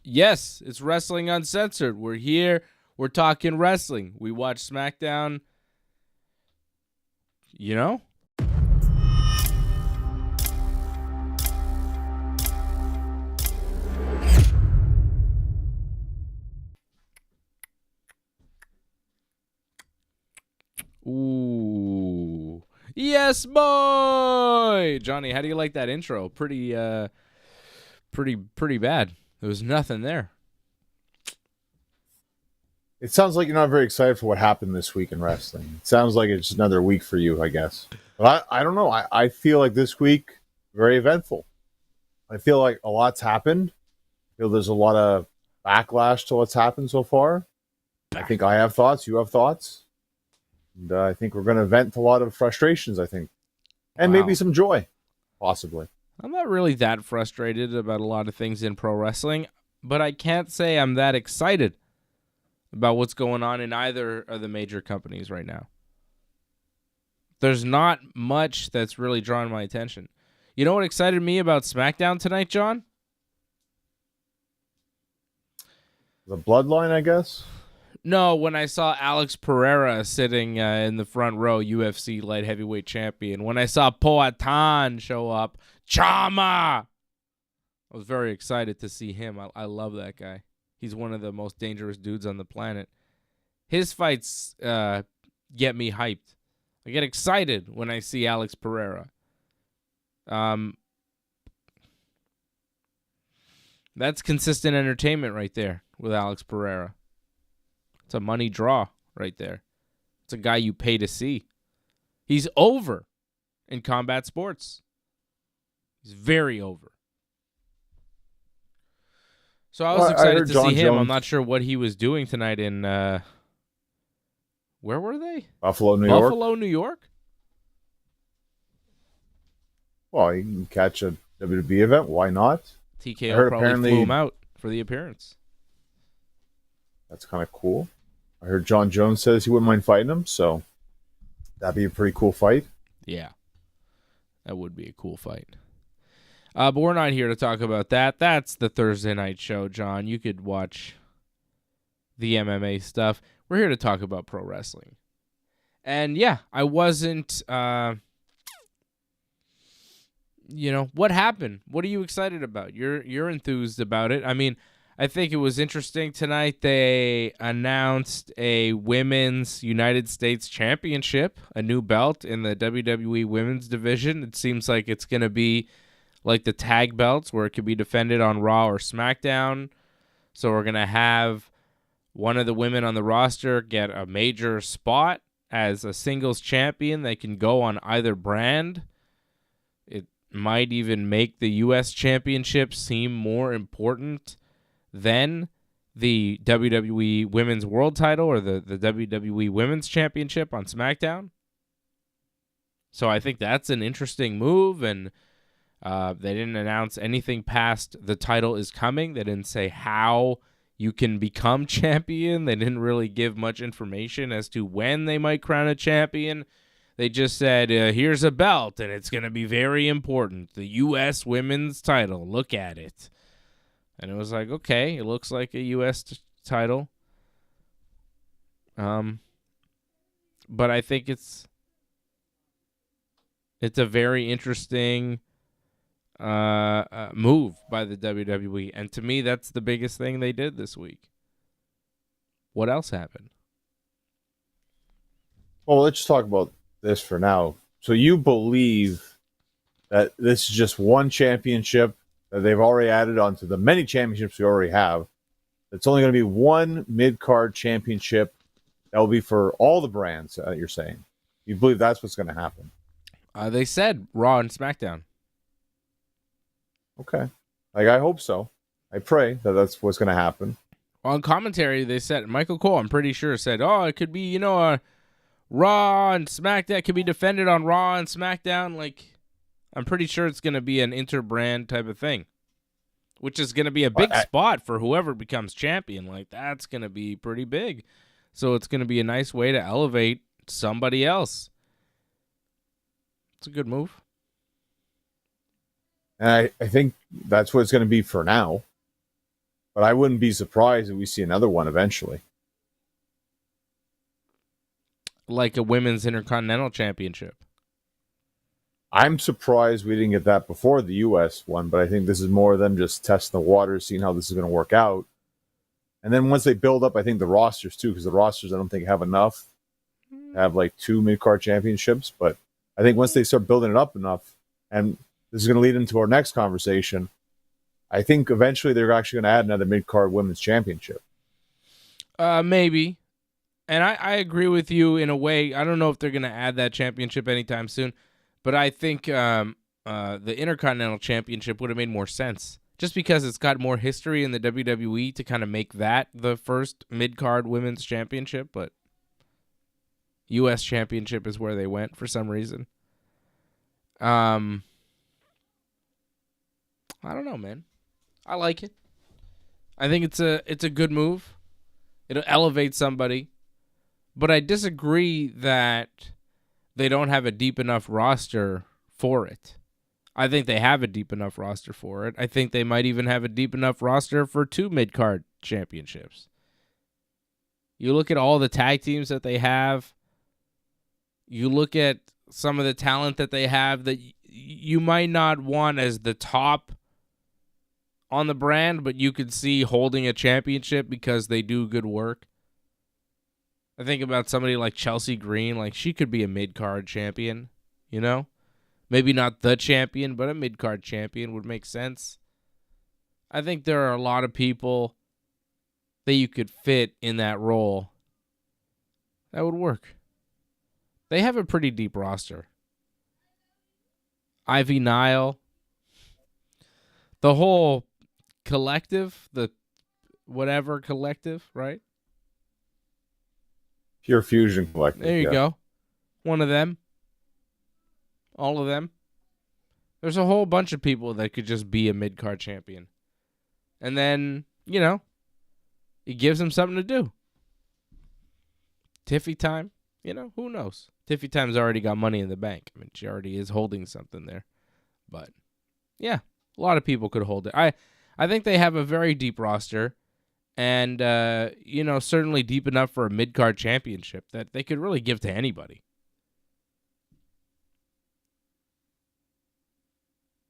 Yes, it's Wrestling Uncensored. We're here. We're talking wrestling. We watch Smackdown. You know? Ooh. Yes, boy! Johnny, how do you like that intro? Pretty bad. There was nothing there. It sounds like you're not very excited for what happened this week in wrestling. It sounds like it's another week for you, I guess. But I don't know. I feel like this week, very eventful. I feel like a lot's happened. I feel there's a lot of backlash to what's happened so far. I think I have thoughts. You have thoughts. And I think we're going to vent a lot of frustrations, I think. And maybe some joy, possibly. I'm not really that frustrated about a lot of things in pro wrestling, but I can't say I'm that excited about what's going on in either of the major companies right now. There's not much that's really drawn my attention. You know what excited me about SmackDown tonight, John? The bloodline, I guess? No, when I saw Alex Pereira sitting in the front row, UFC light heavyweight champion. When I saw Poatan show up, Chama! I was very excited to see him. I love that guy. He's one of the most dangerous dudes on the planet. His fights get me hyped. I get excited when I see Alex Pereira. That's consistent entertainment right there with Alex Pereira. It's a money draw right there. It's a guy you pay to see. He's over in combat sports. He's very over. So I was excited to see him. Jones. I'm not sure what he was doing tonight in, where were they? Buffalo, New York. Buffalo, New York? Well, you can catch a WWE event. Why not? TKO probably flew him out for the appearance. That's kind of cool. I heard John Jones says he wouldn't mind fighting him, so that'd be a pretty cool fight. Yeah, that would be a cool fight. But we're not here to talk about that. That's the Thursday night show, John. You could watch the MMA stuff. We're here to talk about pro wrestling. And yeah, I wasn't, what happened? What are you excited about? You're enthused about it. I mean, I think it was interesting tonight. They announced a women's United States Championship, a new belt in the WWE women's division. It seems like it's going to be like the tag belts where it could be defended on Raw or SmackDown. So we're going to have one of the women on the roster get a major spot as a singles champion. They can go on either brand. It might even make the U.S. Championship seem more important than the WWE Women's World Title or the WWE Women's Championship on SmackDown. So I think that's an interesting move, and they didn't announce anything past the title is coming. They didn't say how you can become champion. They didn't really give much information as to when they might crown a champion. They just said, here's a belt, and it's going to be very important. The U.S. Women's title. Look at it. And it was like, okay, it looks like a U.S. title. But I think it's a very interesting move by the WWE. And to me, that's the biggest thing they did this week. What else happened? Well, let's just talk about this for now. So you believe that this is just one championship that they've already added onto the many championships we already have. It's only going to be one mid-card championship that will be for all the brands, you're saying. You believe that's what's going to happen? They said Raw and SmackDown. Okay. I hope so. I pray that that's what's going to happen. On commentary, they said, Michael Cole, I'm pretty sure, said, it could be, a Raw and SmackDown. It could be defended on Raw and SmackDown. Like, I'm pretty sure it's going to be an inter-brand type of thing, which is going to be a big spot for whoever becomes champion. Like, that's going to be pretty big. So it's going to be a nice way to elevate somebody else. It's a good move. And I think that's what it's going to be for now. but I wouldn't be surprised if we see another one eventually. Like a women's intercontinental championship. I'm surprised we didn't get that before the U.S. one, but I think this is more of them just testing the waters, seeing how this is going to work out. And then once they build up, I think the rosters too, because the rosters I don't think have enough to have like 2 mid-card championships. But I think once they start building it up enough, and this is going to lead into our next conversation, I think eventually they're actually going to add another mid-card women's championship. Maybe. And I agree with you in a way. I don't know if they're going to add that championship anytime soon, but I think the Intercontinental Championship would have made more sense just because it's got more history in the WWE to kind of make that the first mid-card women's championship, but U.S. Championship is where they went for some reason. I don't know, man. I like it. I think it's a good move. It'll elevate somebody. But I disagree that they don't have a deep enough roster for it. I think they have a deep enough roster for it. I think they might even have a deep enough roster for 2 mid-card championships. You look at all the tag teams that they have. You look at some of the talent that they have that you might not want as the top on the brand, but you could see holding a championship because they do good work. I think about somebody like Chelsea Green. Like, she could be a mid-card champion, you know? Maybe not the champion, but a mid-card champion would make sense. I think there are a lot of people that you could fit in that role that would work. They have a pretty deep roster. Ivy Nile. The whole collective, the whatever collective, right? Pure Fusion Collective. There you go. One of them. All of them. There's a whole bunch of people that could just be a mid-card champion. And then, you know, it gives them something to do. Tiffy time, you know, who knows? Tiffy Time's already got money in the bank. I mean, she already is holding something there. But, yeah, a lot of people could hold it. I think they have a very deep roster. And, you know, certainly deep enough for a mid-card championship that they could really give to anybody.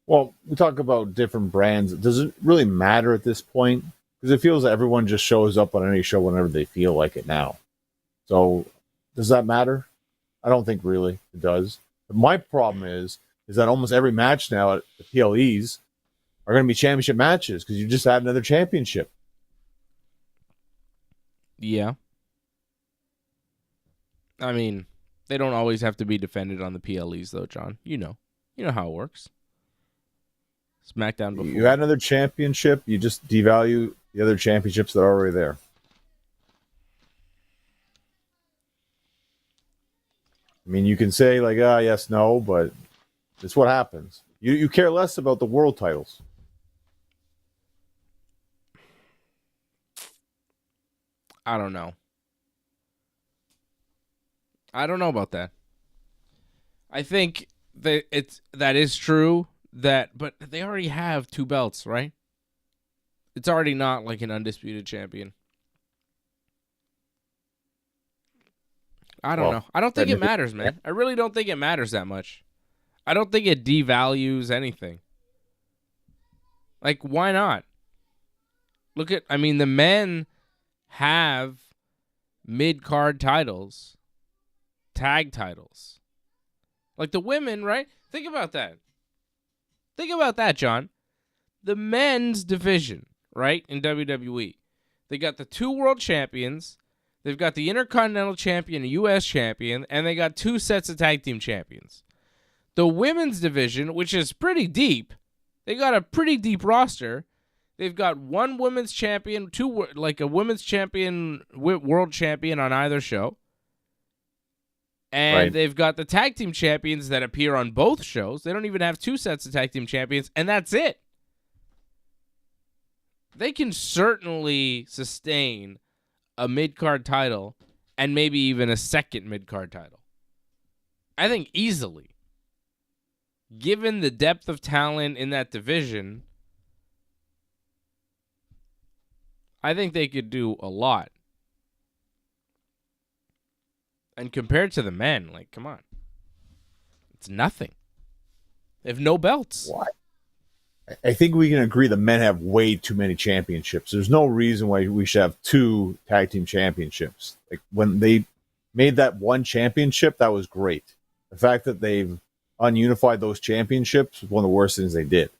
Well, we talk about different brands. Does it really matter at this point? Because it feels that everyone just shows up on any show whenever they feel like it now. So, does that matter? I don't think really it does. But my problem is that almost every match now at the PLEs are going to be championship matches because you just add another championship. Yeah. I mean, they don't always have to be defended on the PLEs, though, John. You know how it works. Smackdown before. You add another championship, you just devalue the other championships that are already there. I mean, you can say, like, yes, no, but it's what happens. You care less about the world titles. I don't know. I don't know about that. I think that is true, but they already have 2 belts, right? It's already not like an undisputed champion. I don't know. I don't think it matters, man. I really don't think it matters that much. I don't think it devalues anything. Like, why not? I mean, the men have mid-card titles, tag titles. Like the women, right? Think about that. Think about that, John. The men's division, right, in WWE. They got the 2 world champions. They've got the Intercontinental Champion, U.S. Champion, and they got 2 sets of tag team champions. The women's division, which is pretty deep, they got a pretty deep roster. They've got 1 women's champion, 2 like a women's champion, world champion on either show. And they've got the tag team champions that appear on both shows. They don't even have 2 sets of tag team champions, and that's it. They can certainly sustain a mid-card title and maybe even a second mid-card title. I think easily. Given the depth of talent in that division, I think they could do a lot. And compared to the men, like, come on. It's nothing. They have no belts. Why? I think we can agree the men have way too many championships. There's no reason why we should have 2 tag team championships. Like when they made that one championship, that was great. The fact that they've ununified those championships was one of the worst things they did.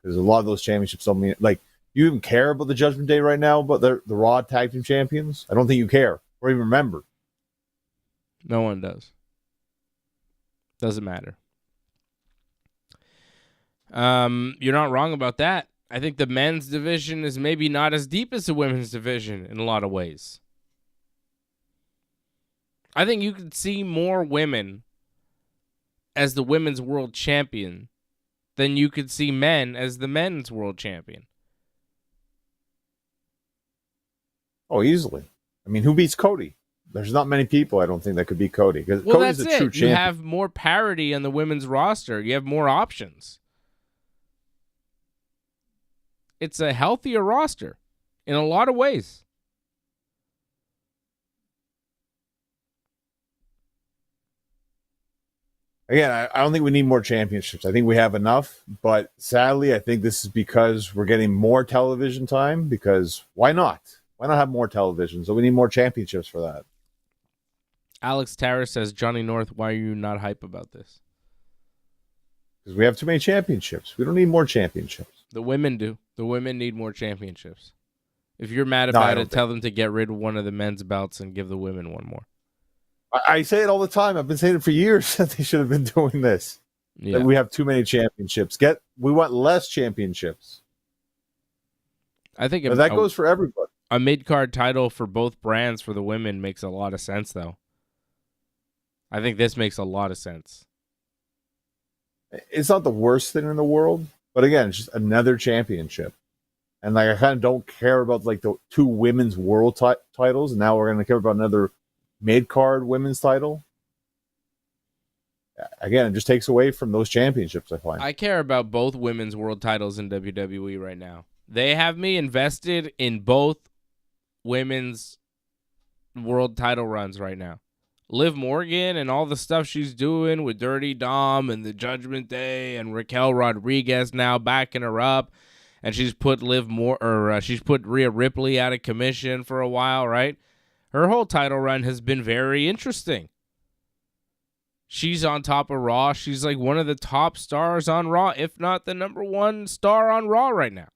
Because a lot of those championships don't mean, like, you even care about the Judgment Day right now, but the Raw tag team champions? I don't think you care or even remember. No one does. Doesn't matter. You're not wrong about that. I think the men's division is maybe not as deep as the women's division in a lot of ways. I think you could see more women as the women's world champion than you could see men as the men's world champion. Oh, easily. I mean, who beats Cody? There's not many people, I don't think, that could beat Cody. Because Well, Cody's that's a true it. champion. You have more parity on the women's roster. You have more options. It's a healthier roster in a lot of ways. Again, I don't think we need more championships. I think we have enough. But sadly, I think this is because we're getting more television time. Because why not? Why not have more television? So we need more championships for that. Alex Tara says, Johnny North, why are you not hype about this? Because we have too many championships. We don't need more championships. The women do. The women need more championships. If you're mad about it, tell them to get rid of one of the men's belts and give the women one more. I say it all the time. I've been saying it for years that they should have been doing this. Yeah. That we have too many championships. We want less championships. I think that goes for everybody. A mid-card title for both brands for the women makes a lot of sense, though. I think this makes a lot of sense. It's not the worst thing in the world, but again, it's just another championship. And like I kind of don't care about like the 2 women's world titles, and now we're going to care about another mid-card women's title. Again, it just takes away from those championships, I find. I care about both women's world titles in WWE right now. They have me invested in both women's world title runs right now. Liv Morgan and all the stuff she's doing with Dirty Dom and the Judgment Day and Raquel Rodriguez now backing her up, and she's put she's put Rhea Ripley out of commission for a while, right? Her whole title run has been very interesting. She's on top of Raw. She's like one of the top stars on Raw, if not the number 1 star on Raw right now.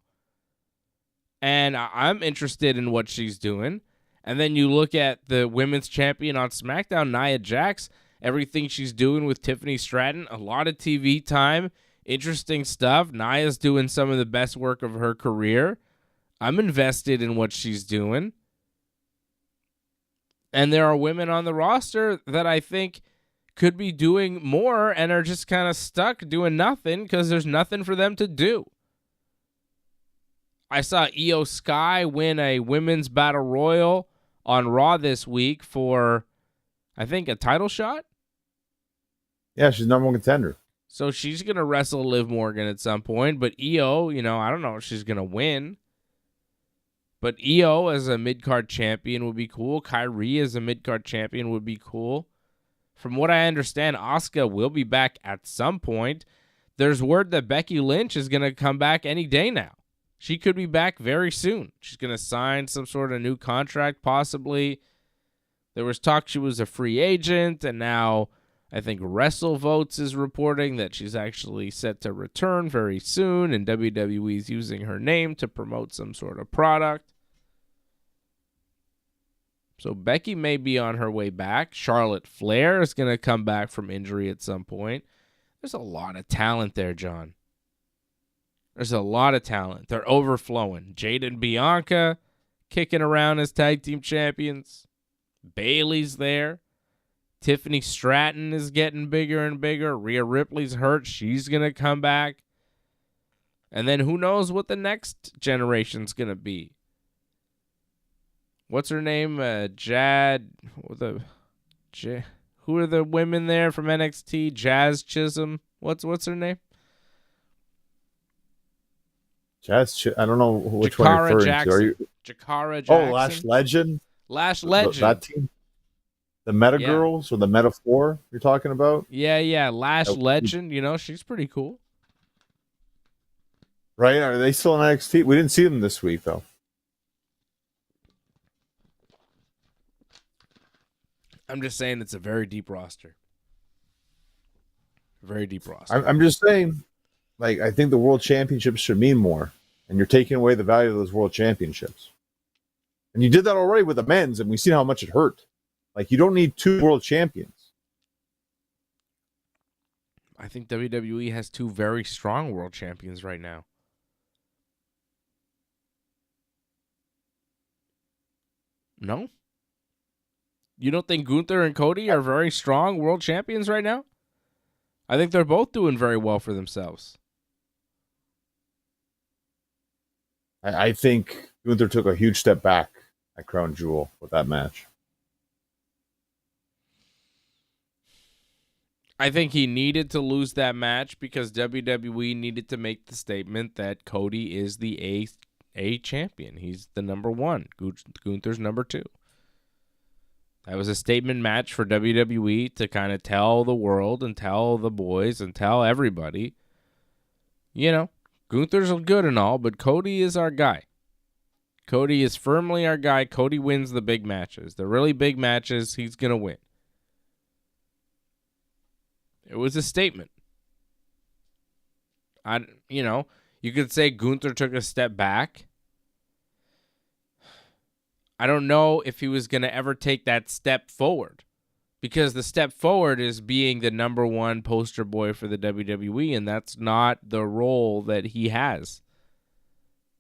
And I'm interested in what she's doing. And then you look at the women's champion on SmackDown, Nia Jax, everything she's doing with Tiffany Stratton, a lot of TV time, interesting stuff. Nia's doing some of the best work of her career. I'm invested in what she's doing. And there are women on the roster that I think could be doing more and are just kind of stuck doing nothing because there's nothing for them to do. I saw Io Sky win a women's battle royal on Raw this week for, I think, a title shot. Yeah, she's number 1 contender. So she's going to wrestle Liv Morgan at some point. But Io, I don't know if she's going to win. But Io as a mid-card champion would be cool. Kyrie as a mid-card champion would be cool. From what I understand, Asuka will be back at some point. There's word that Becky Lynch is going to come back any day now. She could be back very soon. She's going to sign some sort of new contract, possibly. There was talk she was a free agent, and now I think WrestleVotes is reporting that she's actually set to return very soon, and WWE is using her name to promote some sort of product. So Becky may be on her way back. Charlotte Flair is going to come back from injury at some point. There's a lot of talent there, John. There's a lot of talent. They're overflowing. Jade and Bianca kicking around as tag team champions. Bayley's there. Tiffany Stratton is getting bigger and bigger. Rhea Ripley's hurt. She's going to come back. And then who knows what the next generation's going to be. What's her name? Who are the women there from NXT? Jazz Chisholm. What's her name? I don't know which one you're referring to. Jakara Oh, Lash Jackson. Legend. Lash Legend. That team. The Meta Yeah. Girls or the Meta 4 you're talking about? Yeah. Lash Oh, Legend. You know, she's pretty cool. Right? Are they still in NXT? We didn't see them this week, though. I'm just saying it's a very deep roster. Very deep roster. I'm just saying, like, I think the World Championships should mean more. And you're taking away the value of those World Championships. And you did that already with the men's, and we've seen how much it hurt. Like, you don't need 2 World Champions. I think WWE has 2 very strong world champions right now. No? You don't think Gunther and Cody are very strong world champions right now? I think they're both doing very well for themselves. I think Gunther took a huge step back at Crown Jewel with that match. I think he needed to lose that match because WWE needed to make the statement that Cody is the A champion. He's the number 1. Gunther's number 2. That was a statement match for WWE to kind of tell the world and tell the boys and tell everybody, you know, Gunther's good and all, but Cody is our guy. Cody is firmly our guy. Cody wins the big matches. The really big matches, he's going to win. It was a statement. You could say Gunther took a step back. I don't know if he was going to ever take that step forward, because the step forward is being the number 1 poster boy for the WWE, and that's not the role that he has.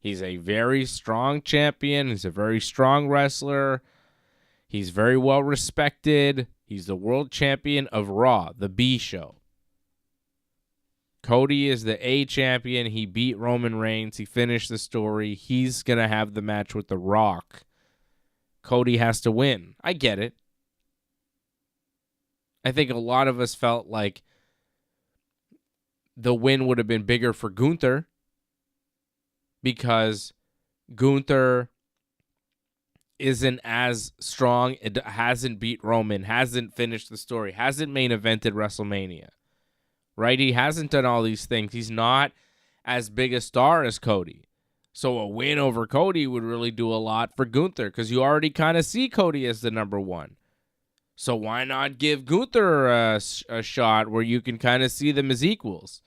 He's a very strong champion. He's a very strong wrestler. He's very well respected. He's the world champion of Raw, the B show. Cody is the A champion. He beat Roman Reigns. He finished the story. He's going to have the match with The Rock. Cody has to win. I get it. I think a lot of us felt like the win would have been bigger for Gunther because Gunther isn't as strong. It hasn't beat Roman, hasn't finished the story, hasn't main evented WrestleMania, right? He hasn't done all these things. He's not as big a star as Cody. So a win over Cody would really do a lot for Gunther because you already kind of see Cody as the number 1. So why not give Gunther a shot where you can kind of see them as equals?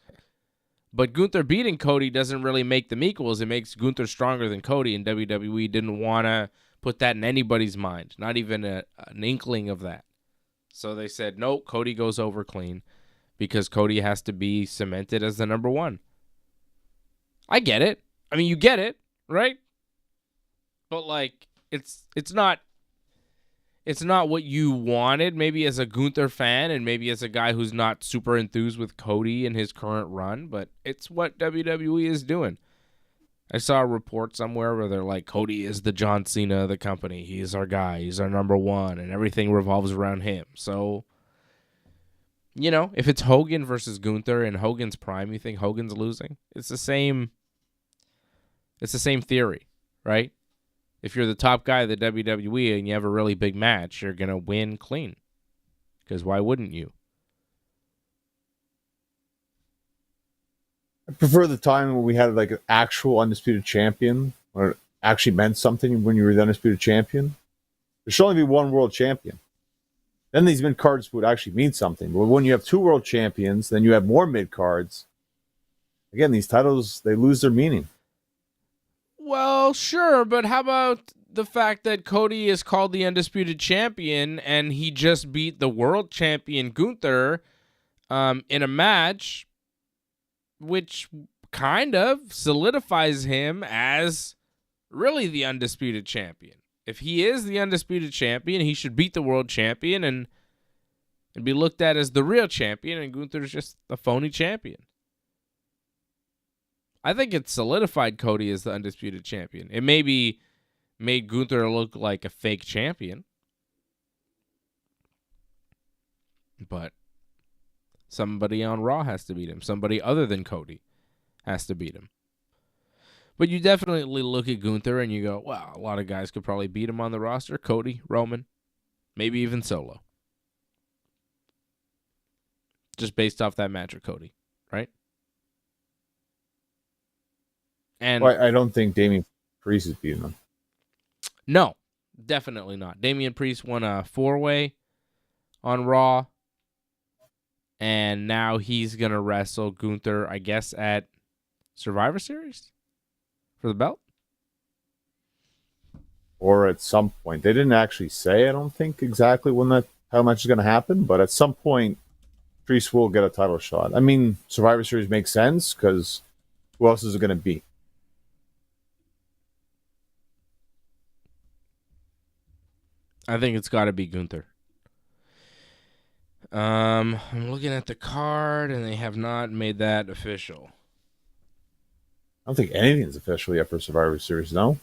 But Gunther beating Cody doesn't really make them equals. It makes Gunther stronger than Cody, and WWE didn't want to put that in anybody's mind, not even an inkling of that. So they said, nope, Cody goes over clean because Cody has to be cemented as the number 1. I get it. I mean, you get it, right? But like, it's not what you wanted, maybe as a Gunther fan and maybe as a guy who's not super enthused with Cody in his current run, but it's what WWE is doing. I saw a report somewhere where they're like, Cody is the John Cena of the company. He's our guy. He's our number 1, and everything revolves around him. So, if it's Hogan versus Gunther in Hogan's prime, you think Hogan's losing? It's the same theory, right? If you're the top guy of the WWE and you have a really big match, you're going to win clean. Because why wouldn't you? I prefer the time when we had like an actual undisputed champion, or it actually meant something when you were the undisputed champion. There should only be 1 world champion. Then these mid cards would actually mean something. But when you have 2 world champions, then you have more mid cards. Again, these titles, they lose their meaning. Well, sure, but how about the fact that Cody is called the undisputed champion and he just beat the world champion Gunther in a match, which kind of solidifies him as really the undisputed champion. If he is the undisputed champion, he should beat the world champion and be looked at as the real champion, and Gunther's just a phony champion. I think it solidified Cody as the undisputed champion. It maybe made Gunther look like a fake champion, but somebody on Raw has to beat him. Somebody other than Cody has to beat him. But you definitely look at Gunther and you go, wow, a lot of guys could probably beat him on the roster. Cody, Roman, maybe even Solo. Just based off that match with Cody, right? And Well, I don't think Damian Priest is beating him. no, definitely not. Damian Priest won a 4-way on Raw. And now he's going to wrestle Gunther, I guess, at Survivor Series for the belt. Or at some point. They didn't actually say, I don't think, exactly how much is going to happen. But at some point, Priest will get a title shot. I mean, Survivor Series makes sense because who else is it going to be? I think it's got to be Gunther. I'm looking at the card, and they have not made that official. I don't think anything's official yet for Survivor Series, no?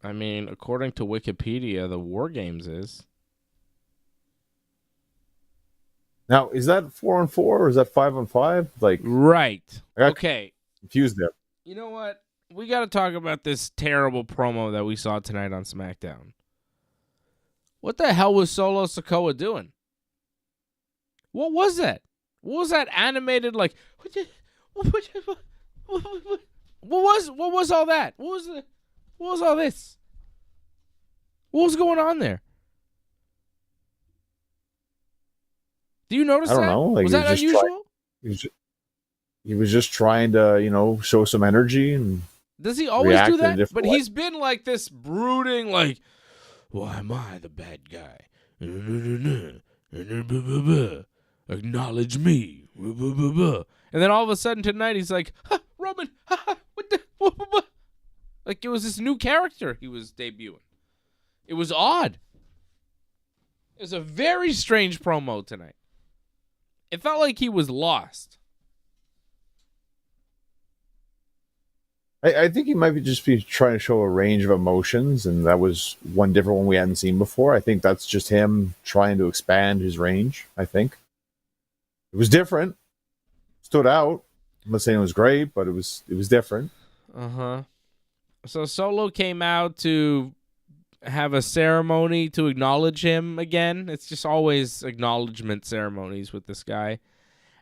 I mean, according to Wikipedia, the War Games is. Now, is that 4-on-4 or is that 5-on-5? Like, right. I got Okay. confused there. You know what? We got to talk about this terrible promo that we saw tonight on SmackDown. What the hell was Solo Sikoa doing? What was that? What was that animated like? What was all that? What was all this? What was going on there? Do you notice that? I don't know. Like, was that unusual? He was just trying to, show some energy and. Does he always do that? But way. He's been like this brooding, like, why am I the bad guy? Acknowledge me. And then all of a sudden tonight he's like, Roman, what the? Like it was this new character he was debuting. It was odd. It was a very strange promo tonight. It felt like he was lost. I think he might just be trying to show a range of emotions, and that was one different one we hadn't seen before. I think that's just him trying to expand his range, I think. It was different. Stood out. I'm not saying it was great, but it was different. Uh-huh. So Solo came out to have a ceremony to acknowledge him again. It's just always acknowledgement ceremonies with this guy.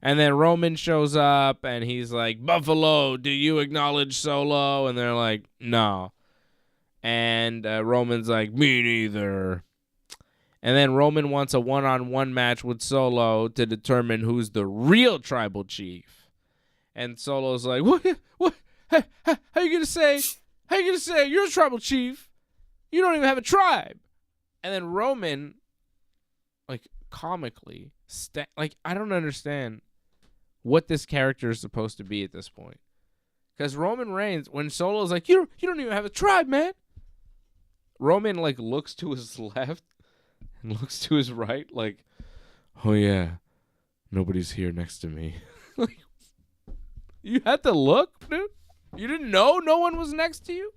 And then Roman shows up, and he's like, Buffalo, do you acknowledge Solo? And they're like, no. And Roman's like, me neither. And then Roman wants a one-on-one match with Solo to determine who's the real tribal chief. And Solo's like, what? How you gonna say you're a tribal chief? You don't even have a tribe. And then Roman, like, comically, I don't understand what this character is supposed to be at this point. Because Roman Reigns, when Solo's like, you don't even have a tribe, man. Roman, like, looks to his left and looks to his right, like, oh, yeah, nobody's here next to me. Like, you had to look, dude? You didn't know no one was next to you?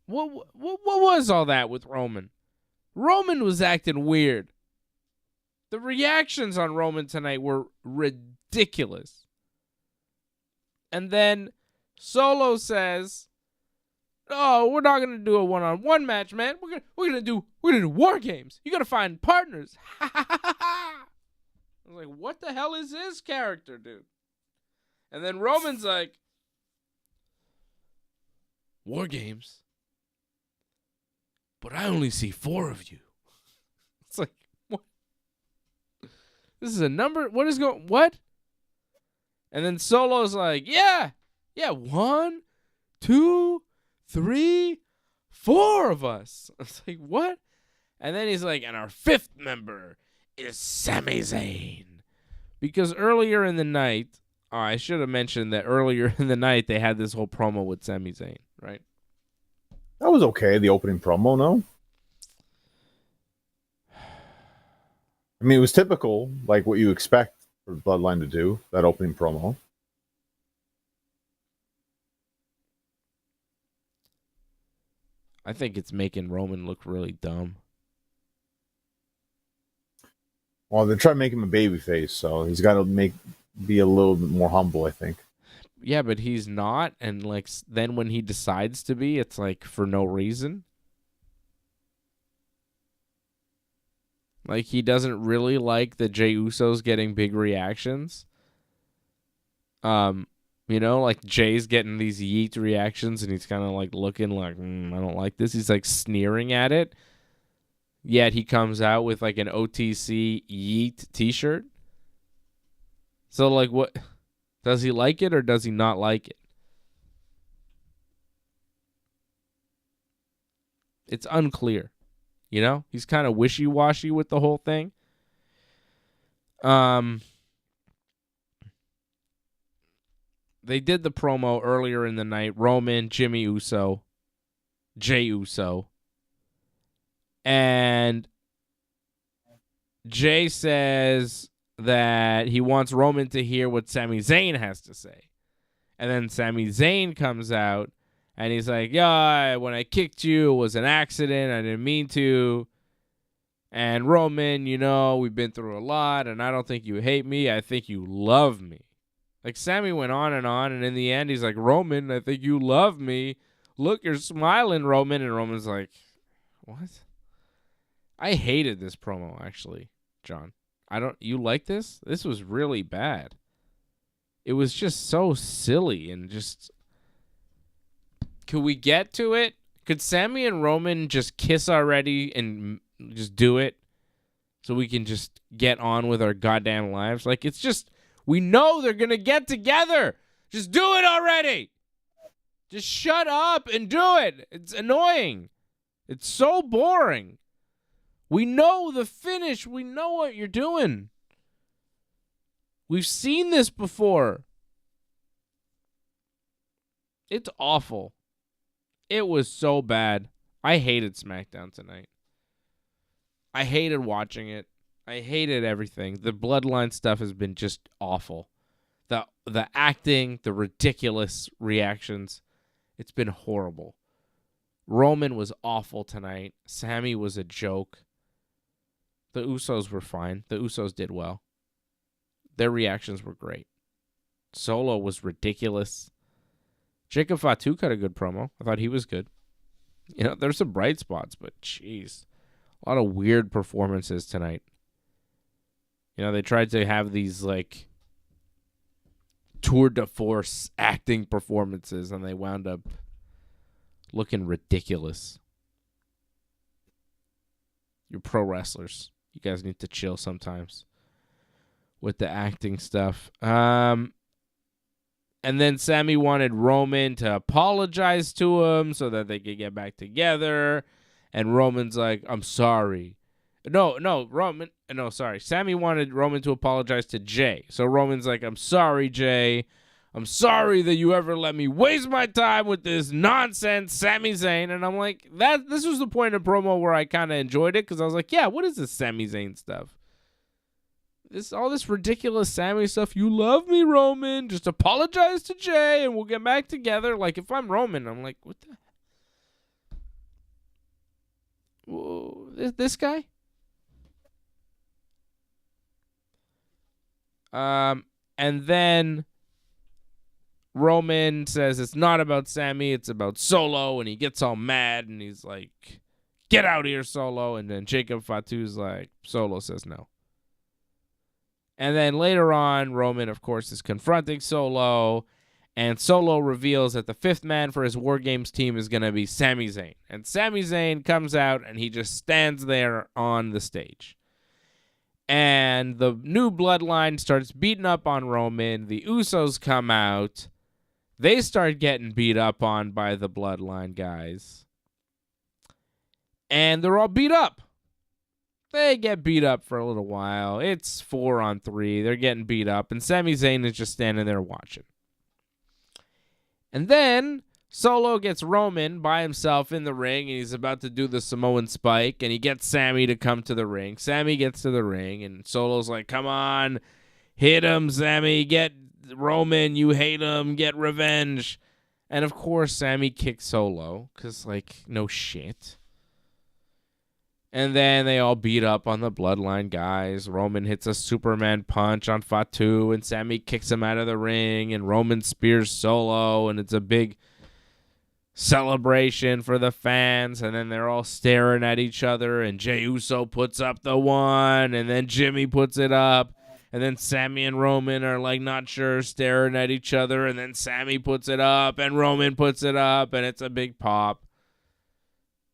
What was all that with Roman? Roman was acting weird. The reactions on Roman tonight were ridiculous. And then Solo says, "Oh, we're not gonna do a one-on-one match, man. We're gonna do war games. You gotta find partners." I was like, "What the hell is his character, dude?" And then Roman's like, "War games, but I only see 4 of you." It's like, what? This is a number? What? And then Solo's like, yeah, 1, 2, 3, 4 of us. I was like, what? And then he's like, and our 5th member is Sami Zayn. Because earlier in the night, I should have mentioned that earlier in the night they had this whole promo with Sami Zayn, right? That was okay, the opening promo, no? I mean, it was typical, like what you expect for Bloodline to do, that opening promo. I think it's making Roman look really dumb. Well, they're trying to make him a babyface, so he's got to be a little bit more humble, I think. Yeah, but he's not, and like then when he decides to be, it's like for no reason. Like he doesn't really like the Jey Usos getting big reactions. Like Jay's getting these yeet reactions, and he's kind of like looking like, I don't like this. He's like sneering at it. Yet he comes out with like an OTC yeet T-shirt. So like, what does he like it or does he not like it? It's unclear. He's kind of wishy-washy with the whole thing. They did the promo earlier in the night. Roman, Jimmy Uso, Jey Uso. And Jay says that he wants Roman to hear what Sami Zayn has to say. And then Sami Zayn comes out and he's like, yeah, when I kicked you, it was an accident. I didn't mean to. And Roman, we've been through a lot, and I don't think you hate me. I think you love me. Like, Sami went on, and in the end, he's like, Roman, I think you love me. Look, you're smiling, Roman. And Roman's like, what? I hated this promo, actually, John. You like this? This was really bad. It was just so silly and just... Could we get to it? Could Sami and Roman just kiss already and just do it so we can just get on with our goddamn lives? Like, it's just... We know they're going to get together. Just do it already. Just shut up and do it. It's annoying. It's so boring. We know the finish. We know what you're doing. We've seen this before. It's awful. It was so bad. I hated SmackDown tonight. I hated watching it. I hated everything. The Bloodline stuff has been just awful. The acting, the ridiculous reactions, it's been horrible. Roman was awful tonight. Sami was a joke. The Usos were fine. The Usos did well. Their reactions were great. Solo was ridiculous. Jacob Fatu cut a good promo. I thought he was good. There's some bright spots, but jeez. A lot of weird performances tonight. They tried to have these, like, tour de force acting performances, and they wound up looking ridiculous. You're pro wrestlers. You guys need to chill sometimes with the acting stuff. And then Sami wanted Roman to apologize to him so that they could get back together. And Roman's like, I'm sorry. Sami wanted Roman to apologize to Jay. So Roman's like, I'm sorry, Jay. I'm sorry that you ever let me waste my time with this nonsense Sami Zayn. And I'm like, this was the point of promo where I kind of enjoyed it, because I was like, yeah, what is this Sami Zayn stuff? All this ridiculous Sami stuff. You love me, Roman. Just apologize to Jay and we'll get back together. Like, if I'm Roman, I'm like, what the? Whoa, this guy? And then Roman says it's not about Sami, it's about Solo, and he gets all mad and he's like, get out of here, Solo. And then Jacob Fatu's like, Solo says no. And then later on, Roman, of course, is confronting Solo, and Solo reveals that the fifth man for his War Games team is going to be Sami Zayn. And Sami Zayn comes out and he just stands there on the stage. And the new bloodline starts beating up on Roman. The Usos come out. They start getting beat up on by the bloodline guys. And they're all beat up. They get beat up for a little while. It's 4-on-3. They're getting beat up. And Sami Zayn is just standing there watching. And then Solo gets Roman by himself in the ring, and he's about to do the Samoan spike, and he gets Sami to come to the ring. Sami gets to the ring, and Solo's like, come on, hit him, Sami, get Roman, you hate him, get revenge. And, of course, Sami kicks Solo, because, like, no shit. And then they all beat up on the Bloodline guys. Roman hits a Superman punch on Fatu, and Sammy kicks him out of the ring, and Roman spears Solo, and it's a big celebration for the fans. And then they're all staring at each other, and Jey Uso puts up the one, and then Jimmy puts it up, and then Sammy and Roman are like not sure, staring at each other, and then Sammy puts it up, and Roman puts it up, and it's a big pop.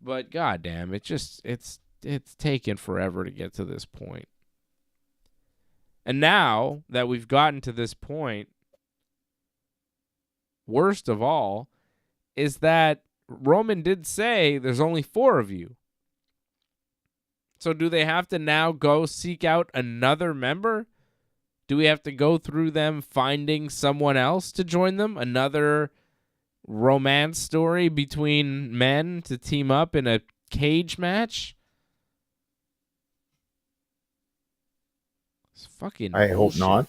But goddamn, it's taken forever to get to this point. And now that we've gotten to this point, worst of all is that Roman did say there's only 4 of you. So do they have to now go seek out another member? Do we have to go through them finding someone else to join them? Another romance story between men to team up in a cage match? It's fucking bullshit. I hope not.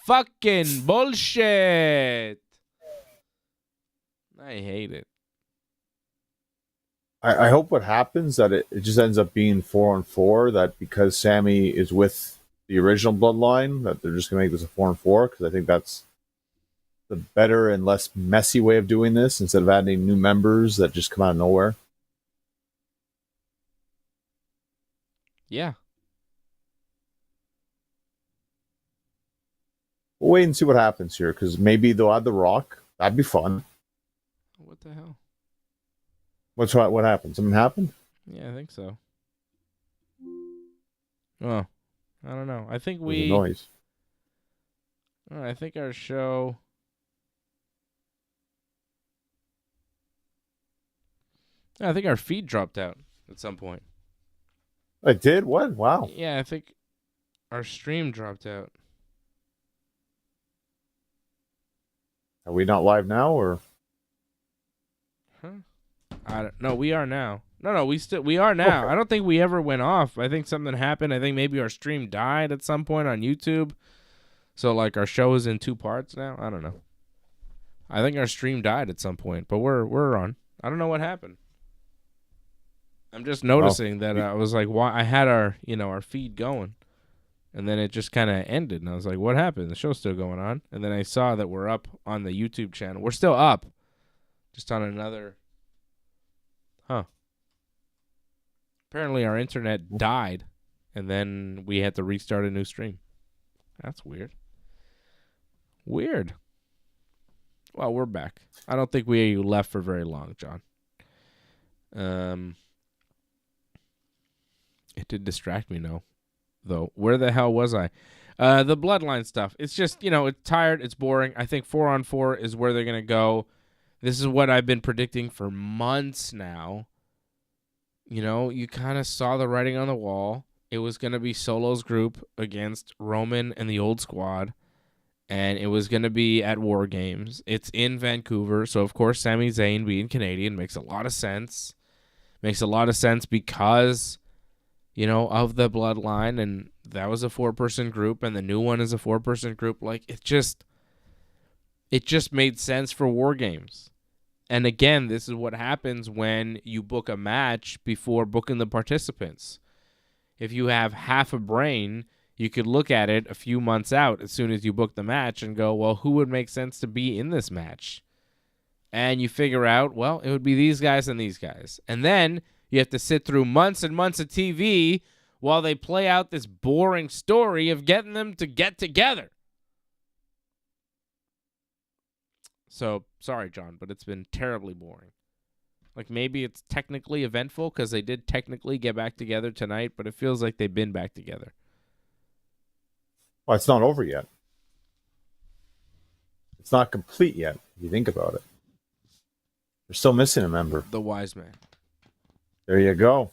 Fucking bullshit. I hate it. I hope what happens that it just ends up being 4-on-4, that because Sammy is with the original bloodline, that they're just going to make this a 4-on-4, because I think that's the better and less messy way of doing this, instead of adding new members that just come out of nowhere. Yeah. We'll wait and see what happens here, because maybe they'll add The Rock. That'd be fun. What the hell? What happened? Something happened? Yeah, I think so. Oh, I don't know. I think There's a noise. I think our show. I think our feed dropped out at some point. It did? What? Wow. Yeah, I think our stream dropped out. Are we not live now, or? Huh? I don't know. We are now. No, we are now. Okay. I don't think we ever went off. I think something happened. I think maybe our stream died at some point on YouTube. So like our show is in 2 parts now. I don't know. I think our stream died at some point, but we're on. I don't know what happened. I'm just noticing that I was like, why I had our feed going, and then it just kind of ended, and I was like, what happened? The show's still going on, and then I saw that we're up on the YouTube channel. We're still up, just on another. Huh. Apparently our internet died, and then we had to restart a new stream. That's weird. Weird. Well, we're back. I don't think we left for very long, John. It did distract me, though. Where the hell was I? The Bloodline stuff. It's just, it's tired. It's boring. I think 4-on-4 is where they're going to go. This is what I've been predicting for months now. You kind of saw the writing on the wall. It was going to be Solo's group against Roman and the Old Squad. And it was going to be at War Games. It's in Vancouver. So, of course, Sami Zayn being Canadian makes a lot of sense. Makes a lot of sense because, of the Bloodline. And that was a 4-person group. And the new one is a 4-person group. Like, it just made sense for War Games. And again, this is what happens when you book a match before booking the participants. If you have half a brain, you could look at it a few months out as soon as you book the match and go, well, who would make sense to be in this match? And you figure out, well, it would be these guys and these guys. And then you have to sit through months and months of TV while they play out this boring story of getting them to get together. So, sorry, John, but it's been terribly boring. Like, maybe it's technically eventful because they did technically get back together tonight, but it feels like they've been back together. Well, it's not over yet. It's not complete yet, if you think about it. They're still missing a member. The wise man. There you go.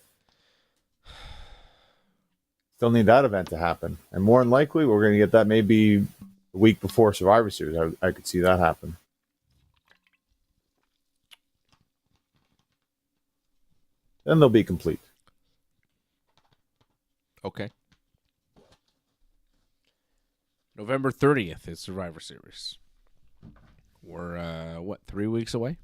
Still need that event to happen. And more than likely, we're going to get that maybe a week before Survivor Series. I could see that happen. Then they'll be complete. Okay. November 30th is Survivor Series. We're, 3 weeks away?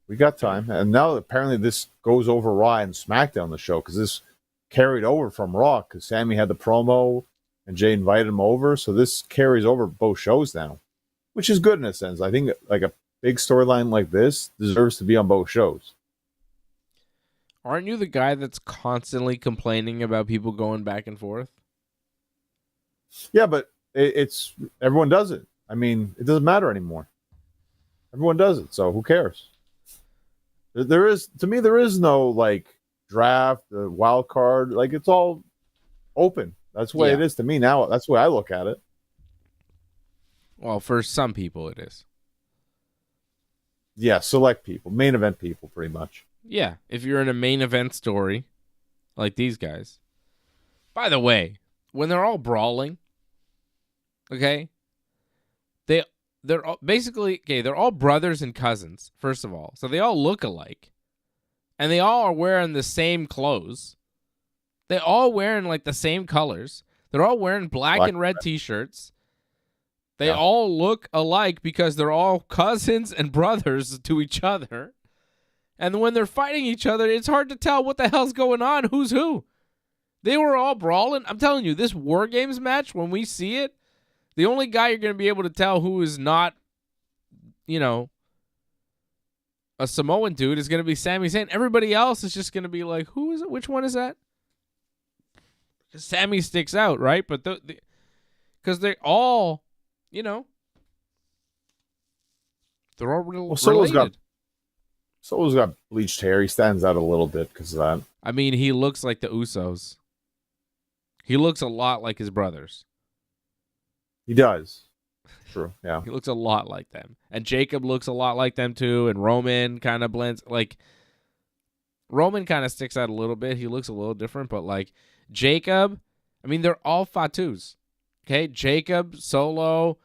We got time. And now apparently this goes over Raw and SmackDown the show because this carried over from Raw because Sammy had the promo and Jay invited him over. So this carries over both shows now, which is good in a sense. I think like a big storyline like this deserves to be on both shows. Aren't you the guy that's constantly complaining about people going back and forth? Yeah, but it's everyone does it. I mean, it doesn't matter anymore. Everyone does it, so who cares? There is no like draft, wild card. Like it's all open. That's the way it is to me now. That's the way I look at it. Well, for some people it is. Yeah, select people, main event people, pretty much. Yeah, if you're in a main event story, like these guys. By the way, when they're all brawling, okay, they're all, basically, okay, they're all brothers and cousins, first of all. So they all look alike. And they all are wearing the same clothes. They all wearing like the same colors. They're all wearing black and red t-shirts. They all look alike because they're all cousins and brothers to each other. And when they're fighting each other, it's hard to tell what the hell's going on, who's who. They were all brawling. I'm telling you, this War Games match, when we see it, the only guy you're going to be able to tell who is not, a Samoan dude is going to be Sami Zayn. Everybody else is just going to be like, who is it? Which one is that? Sami sticks out, right? But because they're all, they're all related. Solo's got bleached hair. He stands out a little bit because of that. I mean, he looks like the Usos. He looks a lot like his brothers. He does. True, yeah. He looks a lot like them. And Jacob looks a lot like them too, and Roman kind of blends. Like, Roman kind of sticks out a little bit. He looks a little different, but like Jacob, I mean, they're all Fatus. Okay? Jacob, Solo,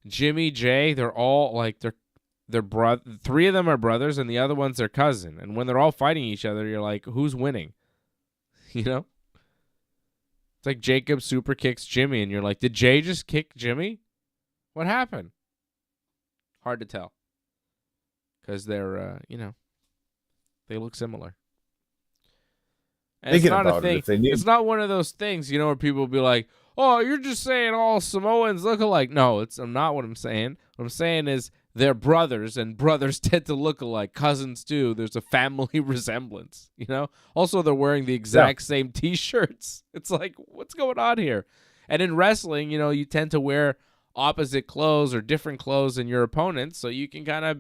Jimmy, Jay, they're all like, they're brother. 3 of them are brothers, and the other one's their cousin. And when they're all fighting each other, you're like, who's winning? It's like Jacob super kicks Jimmy, and you're like, did Jay just kick Jimmy? What happened? Hard to tell. Because they're, they look similar. And it's not a thing. It's not one of those things, where people will be like, oh, you're just saying all Samoans look alike. No, it's not what I'm saying. What I'm saying is they're brothers, and brothers tend to look alike. Cousins do. There's a family resemblance, Also, they're wearing the exact same T-shirts. It's like, what's going on here? And in wrestling, you tend to wear opposite clothes or different clothes than your opponents, so you can kind of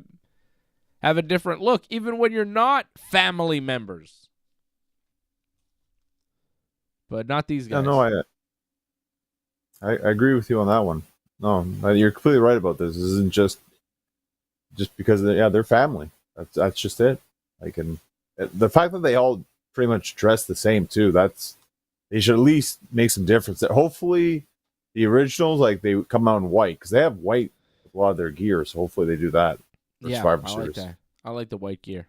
have a different look, even when you're not family members. But not these guys. No, I agree with you on that one. No, you're completely right about this. This isn't just because they're family. That's just it. Like, and the fact that they all pretty much dress the same too. They should at least make some difference. Hopefully, the originals they come out in white because they have white with a lot of their gear. So hopefully they do that. Yeah, I like that. I like the white gear.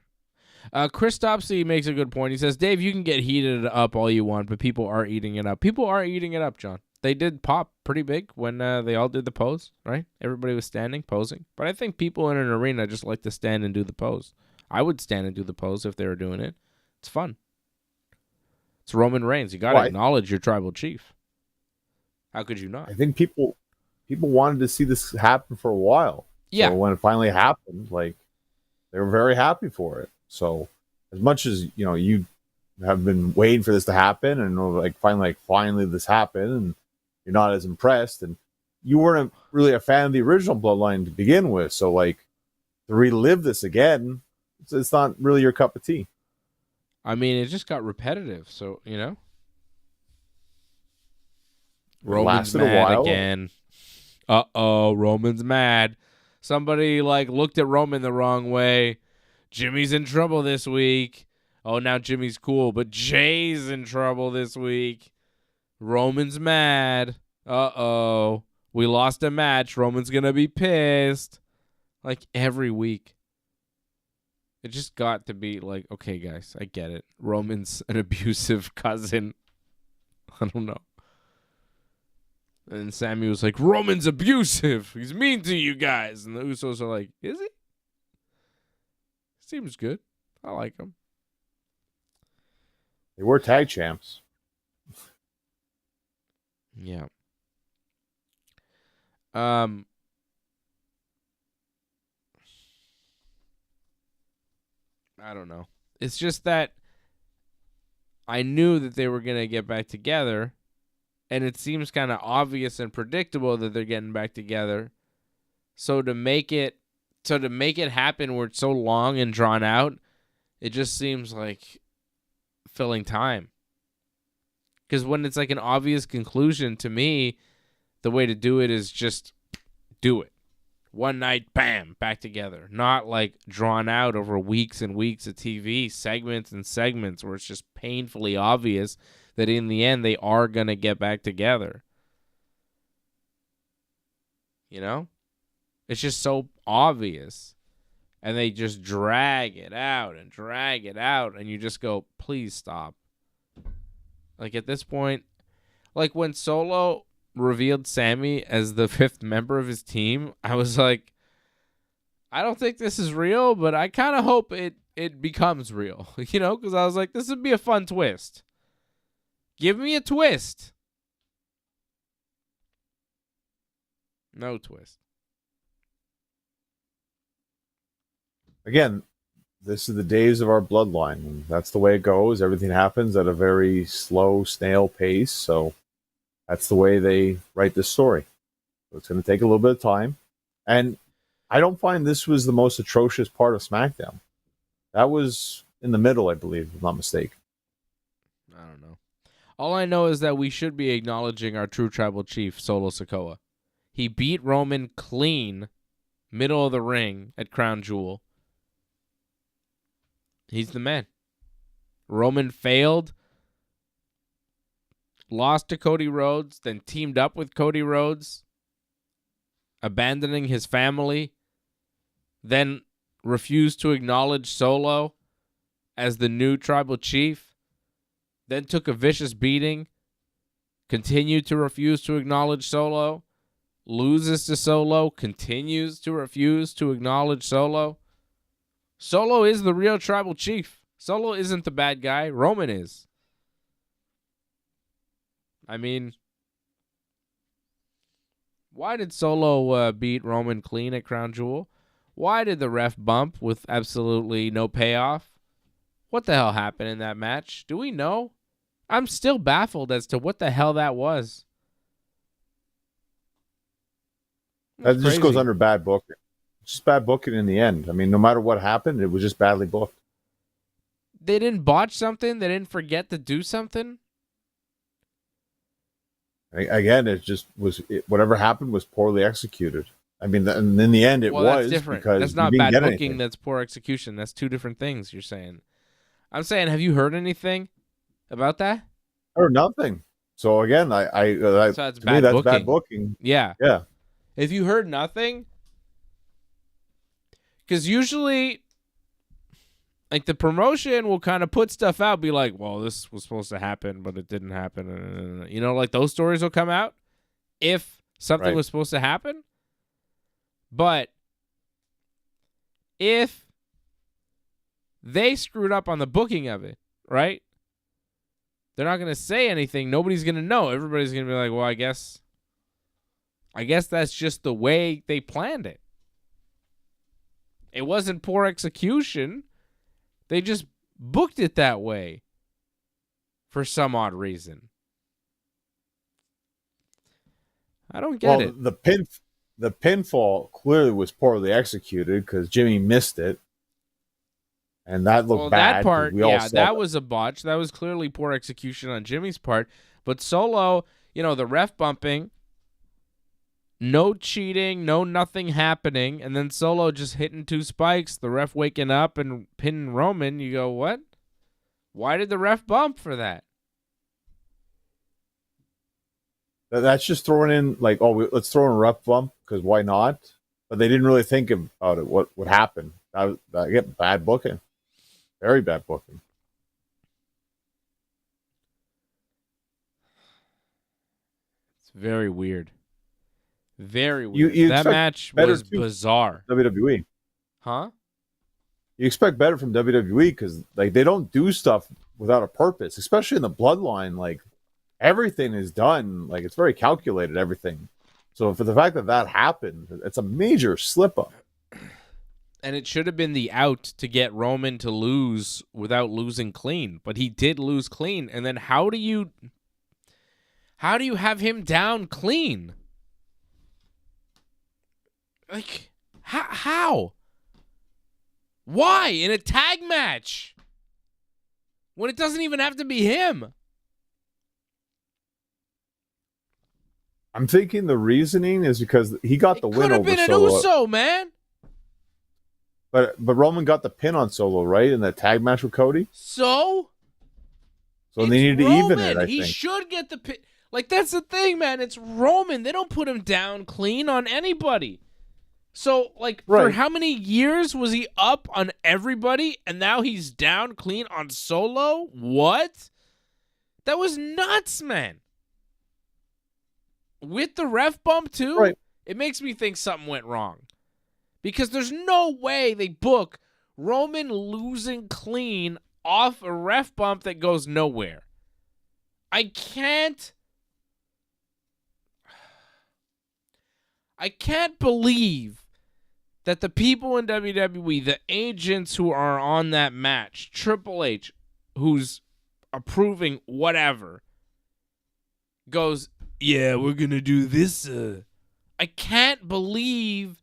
Chris Topsy makes a good point. He says, Dave, you can get heated up all you want, but people are eating it up. People are eating it up, John. They did pop pretty big when they all did the pose, right? Everybody was standing, posing. But I think people in an arena just like to stand and do the pose. I would stand and do the pose if they were doing it. It's fun. It's Roman Reigns. You got to acknowledge your tribal chief. How could you not? I think people wanted to see this happen for a while. Yeah. So when it finally happened, they were very happy for it. So as much as, you have been waiting for this to happen and finally this happened and you're not as impressed and you weren't really a fan of the original Bloodline to begin with. So to relive this again, it's not really your cup of tea. I mean, it just got repetitive. So, Roman's mad again. Uh-oh, Roman's mad. Somebody looked at Roman the wrong way. Jimmy's in trouble this week. Oh, now Jimmy's cool, but Jay's in trouble this week. Roman's mad. Uh-oh. We lost a match. Roman's going to be pissed. Every week. It just got to be okay, guys, I get it. Roman's an abusive cousin. I don't know. And Sammy was like, Roman's abusive. He's mean to you guys. And the Usos are like, is he? Seems good. I like them. They were tag champs. Yeah. I don't know. It's just that I knew that they were going to get back together, and it seems kind of obvious and predictable that they're getting back together. So to make it happen where it's so long and drawn out, it just seems like filling time. Because when it's like an obvious conclusion, to me, the way to do it is just do it. One night, bam, back together. Not like drawn out over weeks and weeks of TV, segments and segments where it's just painfully obvious that in the end they are going to get back together. You know? It's just so obvious. And they just drag it out, and you just go, please stop. Like at this point, like when Solo revealed Sammy as the 5th member of his team, I was like, I don't think this is real, but I kind of hope it becomes real, you know, because I was like, this would be a fun twist. Give me a twist. No twist. Again, this is the days of our bloodline. And that's the way it goes. Everything happens at a very slow, snail pace. So that's the way they write this story. So it's going to take a little bit of time. And I don't find this was the most atrocious part of SmackDown. That was in the middle, I believe, if I'm not mistaken. I don't know. All I know is that we should be acknowledging our true tribal chief, Solo Sikoa. He beat Roman clean, middle of the ring at Crown Jewel. He's the man. Roman failed, lost to Cody Rhodes, then teamed up with Cody Rhodes, abandoning his family, then refused to acknowledge Solo as the new tribal chief, then took a vicious beating, continued to refuse to acknowledge Solo, loses to Solo, continues to refuse to acknowledge Solo. Solo is the real tribal chief. Solo isn't the bad guy. Roman is. I mean, why did Solo beat Roman clean at Crown Jewel? Why did the ref bump with absolutely no payoff? What the hell happened in that match? Do we know? I'm still baffled as to what the hell that was. That just goes under bad booking. Just bad booking in the end. I mean, no matter what happened, it was just badly booked. They didn't botch something? They didn't forget to do something? Again, it just was whatever happened was poorly executed. I mean, and in the end, it was that's different. because that's not you didn't bad get booking. anything. That's poor execution. That's two different things. You're saying. I'm saying, have you heard anything about that? Or nothing. So again, so that's to me, that's bad booking. Yeah. Yeah. If you heard nothing, because usually, like the promotion will kind of put stuff out, be like, well, this was supposed to happen, but it didn't happen. You know, like those stories will come out if something was supposed to happen. But if they screwed up on the booking of it, right? They're not going to say anything. Nobody's going to know. Everybody's going to be like, well, I guess that's just the way they planned it. It wasn't poor execution. They just booked it that way for some odd reason. I don't get it. The pinfall clearly was poorly executed because Jimmy missed it. And that looked bad. That part, that was a botch. That was clearly poor execution on Jimmy's part. But Solo, you know, the ref bumping, no cheating, no nothing happening, and then Solo just hitting 2 spikes, the ref waking up and pinning Roman. You go, what? Why did the ref bump for that? That's just throwing in, like, let's throw in a ref bump, because why not? But they didn't really think about it, what would happen. That get bad booking. Very bad booking. It's very weird. Very weird. That match was bizarre. WWE. Huh? you expect better from WWE because like they don't do stuff without a purpose, especially in the bloodline. Like everything is done, like it's very calculated, everything. So for the fact that that happened, it's a major slip up. And it should have been the out to get Roman to lose without losing clean, but he did lose clean. And then how do you have him down clean? Like how? Why in a tag match when it doesn't even have to be him? I'm thinking the reasoning is because he got the win over Could have been Solo. an Uso, man. But Roman got the pin on Solo, right, in that tag match with Cody. So they needed to even it. I he think should get the pin. Like that's the thing, man. It's Roman. They don't put him down clean on anybody. So like for how many years was he up on everybody, and now he's down clean on Solo? What? That was nuts, man. With the ref bump too, right. It makes me think something went wrong. Because there's no way they book Roman losing clean off a ref bump that goes nowhere. I can't believe that the people in WWE, the agents who are on that match, Triple H, who's approving whatever, goes, yeah, we're going to do this. I can't believe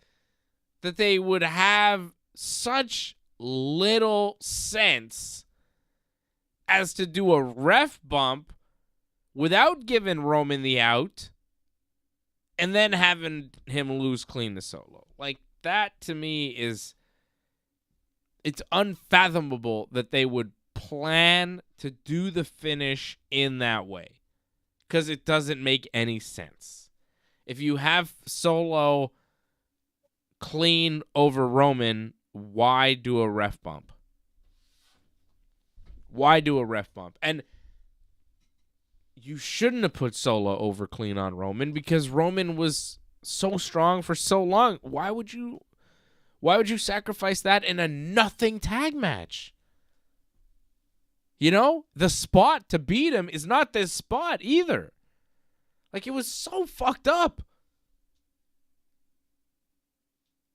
that they would have such little sense as to do a ref bump without giving Roman the out and then having him lose clean to Solo. Like, that to me it's unfathomable that they would plan to do the finish in that way, because it doesn't make any sense. If you have Solo clean over Roman, why do a ref bump? Why do a ref bump? And you shouldn't have put Solo over clean on Roman because Roman was so strong for so long. Why would you sacrifice that in a nothing tag match? You know, the spot to beat him is not this spot either. Like, it was so fucked up.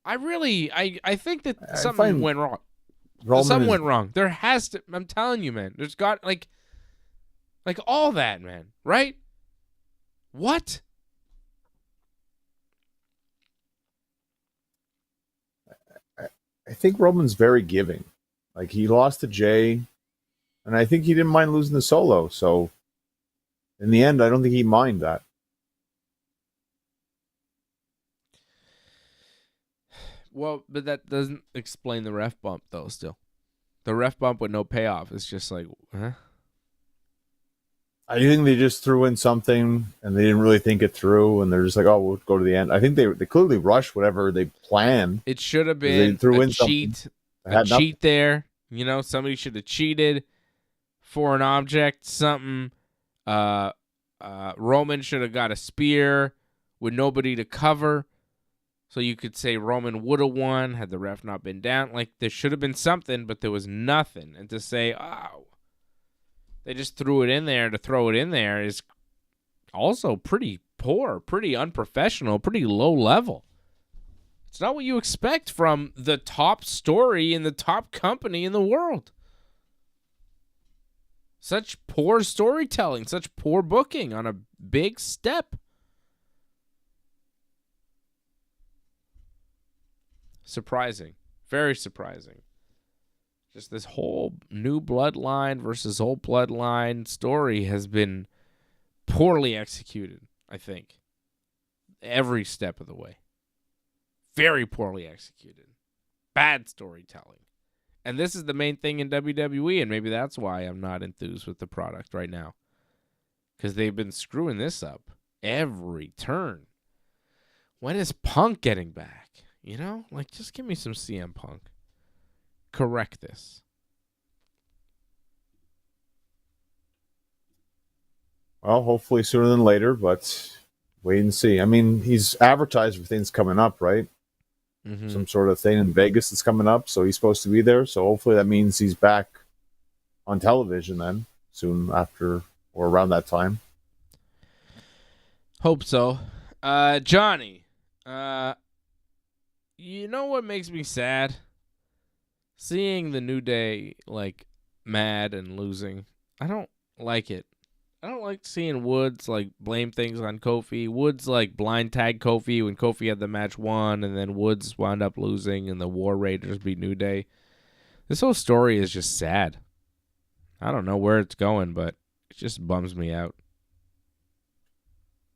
I think that something went wrong. Something went wrong. There has to. I'm telling you, man. There's got like all that, man. Right? What? I think Roman's very giving. Like, he lost to Jay, and I think he didn't mind losing the Solo. So, in the end, I don't think he minded that. Well, but that doesn't explain the ref bump, though, still. The ref bump with no payoff is just like, huh? I think they just threw in something, and they didn't really think it through, and they're just like, oh, we'll go to the end. I think they clearly rushed whatever they planned. It should have been a cheat there. You know, somebody should have cheated for an object, something. Roman should have got a spear with nobody to cover. So you could say Roman would have won had the ref not been down. Like, there should have been something, but there was nothing. And to say, oh, they just threw it in there to throw it in there is also pretty poor, pretty unprofessional, pretty low level. It's not what you expect from the top story in the top company in the world. Such poor storytelling, such poor booking on a big step. Surprising. Very surprising. Just this whole new bloodline versus old bloodline story has been poorly executed, I think. Every step of the way. Very poorly executed. Bad storytelling. And this is the main thing in WWE, and maybe that's why I'm not enthused with the product right now. Because they've been screwing this up every turn. When is Punk getting back? You know? Like, just give me some CM Punk. Correct this. Well, hopefully sooner than later, but wait and see. I mean, he's advertised for things coming up, right? some sort of thing in Vegas that's coming up. So he's supposed to be there. So hopefully that means he's back on television then soon after or around that time. Hope so. Johnny, you know what makes me sad? Seeing the New Day like mad and losing. I don't like it. I don't like seeing Woods like blame things on Kofi. Woods like blind tag Kofi when Kofi had the match won, and then Woods wound up losing, and the War Raiders beat New Day. This whole story is just sad. I don't know where it's going, but it just bums me out.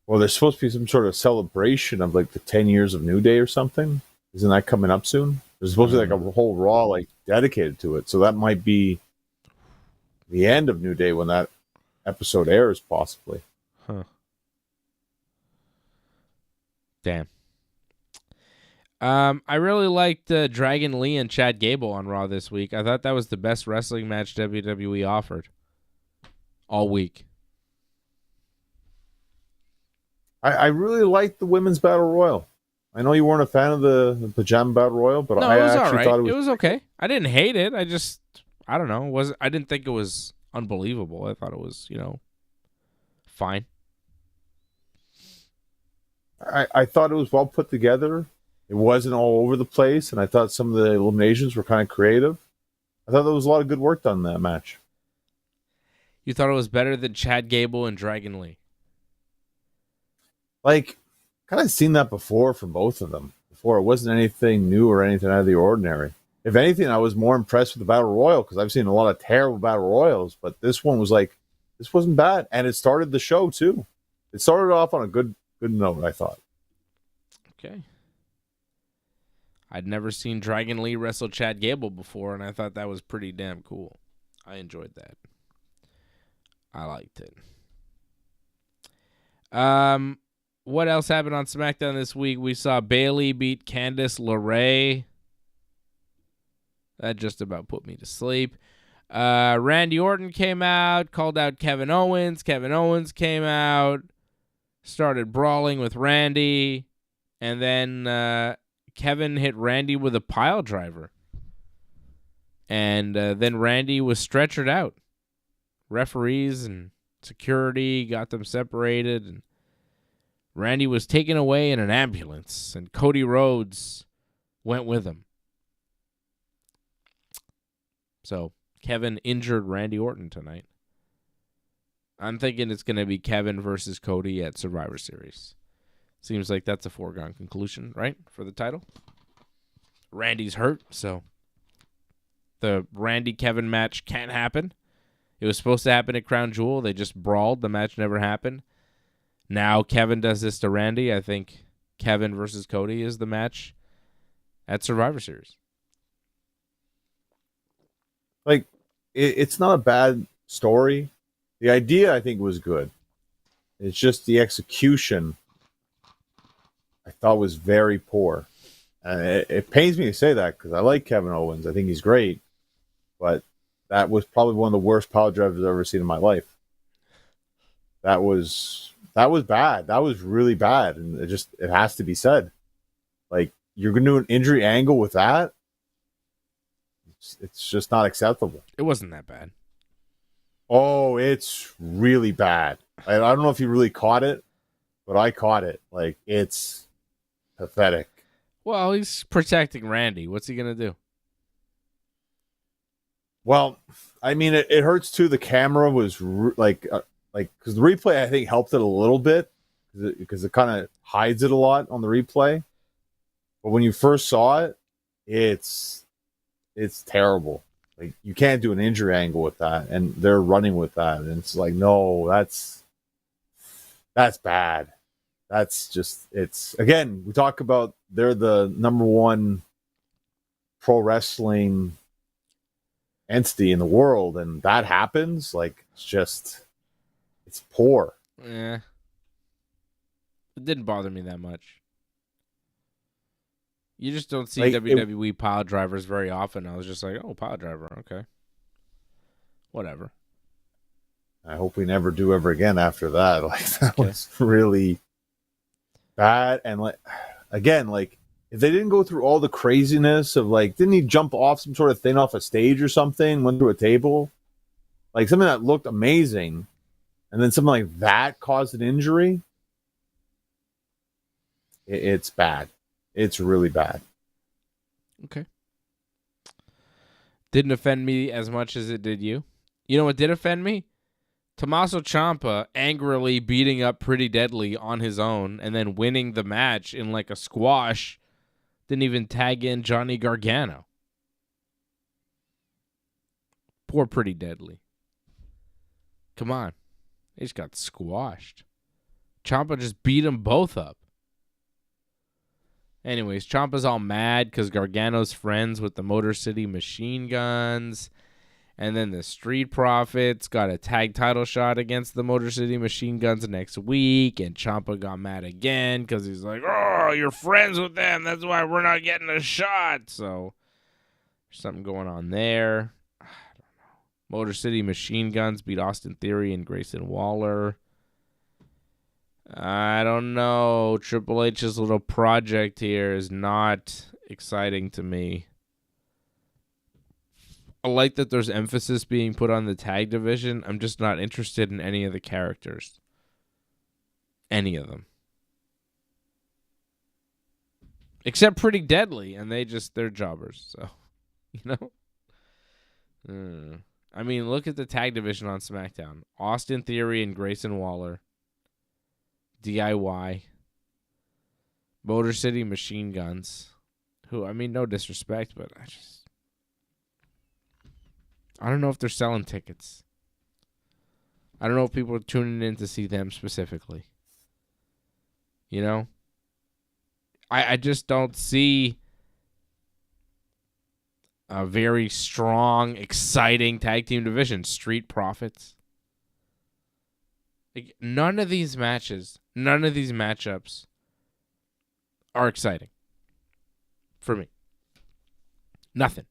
Well, there's supposed to be some sort of celebration of like the 10 years of New Day or something. Isn't that coming up soon? There's supposed to be like a whole Raw like dedicated to it. So that might be the end of New Day when that episode airs, possibly. Huh. Damn. I really liked Dragon Lee and Chad Gable on Raw this week. I thought that was the best wrestling match WWE offered all week. I really liked the women's battle royal. I know you weren't a fan of the pajama battle royal, but No, I it was actually all right. thought It was okay. I didn't hate it. I don't know. I didn't think it was unbelievable. I thought it was, fine. I thought it was well put together. It wasn't all over the place, and I thought some of the eliminations were kind of creative. I thought there was a lot of good work done in that match. You thought it was better than Chad Gable and Dragon Lee? Like, kind of seen that before from both of them. Before, it wasn't anything new or anything out of the ordinary. If anything, I was more impressed with the Battle Royal because I've seen a lot of terrible Battle Royals, but this one was like, this wasn't bad. And it started the show, too. It started off on a good note, I thought. Okay. I'd never seen Dragon Lee wrestle Chad Gable before, and I thought that was pretty damn cool. I enjoyed that. I liked it. What else happened on SmackDown this week? We saw Bayley beat Candice LeRae. That just about put me to sleep. Randy Orton came out, called out Kevin Owens. Kevin Owens came out, started brawling with Randy, and then Kevin hit Randy with a pile driver. And then Randy was stretchered out. Referees and security got them separated, and Randy was taken away in an ambulance, and Cody Rhodes went with him. So Kevin injured Randy Orton tonight. I'm thinking it's going to be Kevin versus Cody at Survivor Series. Seems like that's a foregone conclusion, right, for the title? Randy's hurt, so the Randy-Kevin match can't happen. It was supposed to happen at Crown Jewel. They just brawled. The match never happened. Now Kevin does this to Randy. I think Kevin versus Cody is the match at Survivor Series. Like, it's not a bad story. The idea, I think, was good. It's just the execution I thought was very poor. And it pains me to say that because I like Kevin Owens. I think he's great. But that was probably one of the worst power drivers I've ever seen in my life. That was bad. That was really bad. And it has to be said. Like, you're going to do an injury angle with that? It's just not acceptable. It wasn't that bad. Oh, it's really bad. I don't know if you really caught it, but I caught it. Like, it's pathetic. Well, he's protecting Randy. What's he going to do? Well, I mean, it hurts too. The camera was because the replay, I think, helped it a little bit because it kind of hides it a lot on the replay. But when you first saw it, it's terrible. Like, you can't do an injury angle with that, and they're running with that, and it's like, no, that's bad. That's just, again, we talk about they're the number one pro wrestling entity in the world, and that happens. Like, it's poor. Yeah, it didn't bother me that much. You just don't see WWE pile drivers very often. I was just like, oh, pile driver, okay. Whatever. I hope we never do ever again after that. Like, that was really bad. And, like, again, like, if they didn't go through all the craziness of like, didn't he jump off some sort of thing off a stage or something, went through a table? Like something that looked amazing, and then something like that caused an injury. It's bad. It's really bad. Okay. Didn't offend me as much as it did you. You know what did offend me? Tommaso Ciampa angrily beating up Pretty Deadly on his own and then winning the match in like a squash. Didn't even tag in Johnny Gargano. Poor Pretty Deadly. Come on. He just got squashed. Ciampa just beat them both up. Anyways, Ciampa's all mad because Gargano's friends with the Motor City Machine Guns. And then the Street Profits got a tag title shot against the Motor City Machine Guns next week. And Ciampa got mad again because he's like, oh, you're friends with them. That's why we're not getting a shot. So there's something going on there. I don't know. Motor City Machine Guns beat Austin Theory and Grayson Waller. I don't know. Triple H's little project here is not exciting to me. I like that there's emphasis being put on the tag division. I'm just not interested in any of the characters. Any of them. Except Pretty Deadly, and they're jobbers, so, you know? I mean, look at the tag division on SmackDown. Austin Theory and Grayson Waller. DIY. Motor City Machine Guns. Who, I mean, no disrespect, but I don't know if they're selling tickets. I don't know if people are tuning in to see them specifically. You know? I just don't see a very strong, exciting tag team division. Street Profits. Like, none of these matches, none of these matchups are exciting. For me. Nothing.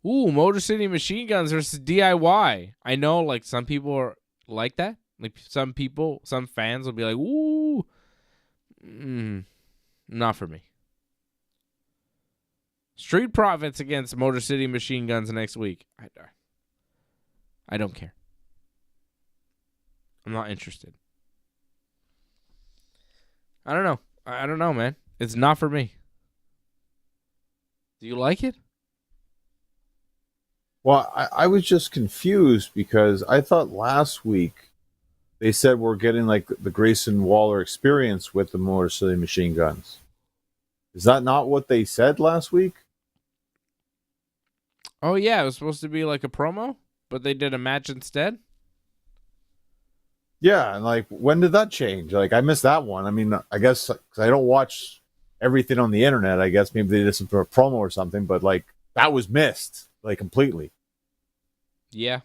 Ooh, Motor City Machine Guns versus DIY. I know, like, some people are like that. Like, some fans will be like, ooh. Not for me. Street Profits against Motor City Machine Guns next week. I don't care. I'm not interested. I don't know. I don't know, man. It's not for me. Do you like it? Well, I was just confused because I thought last week they said we're getting like the Grayson Waller experience with the Motor City Machine Guns. Is that not what they said last week? Oh, yeah. It was supposed to be like a promo, but they did a match instead? Yeah, and like, when did that change? Like, I missed that one. I mean, I guess because I don't watch everything on the internet. I guess maybe they did some sort of promo or something, but like, that was missed, like, completely. Yeah.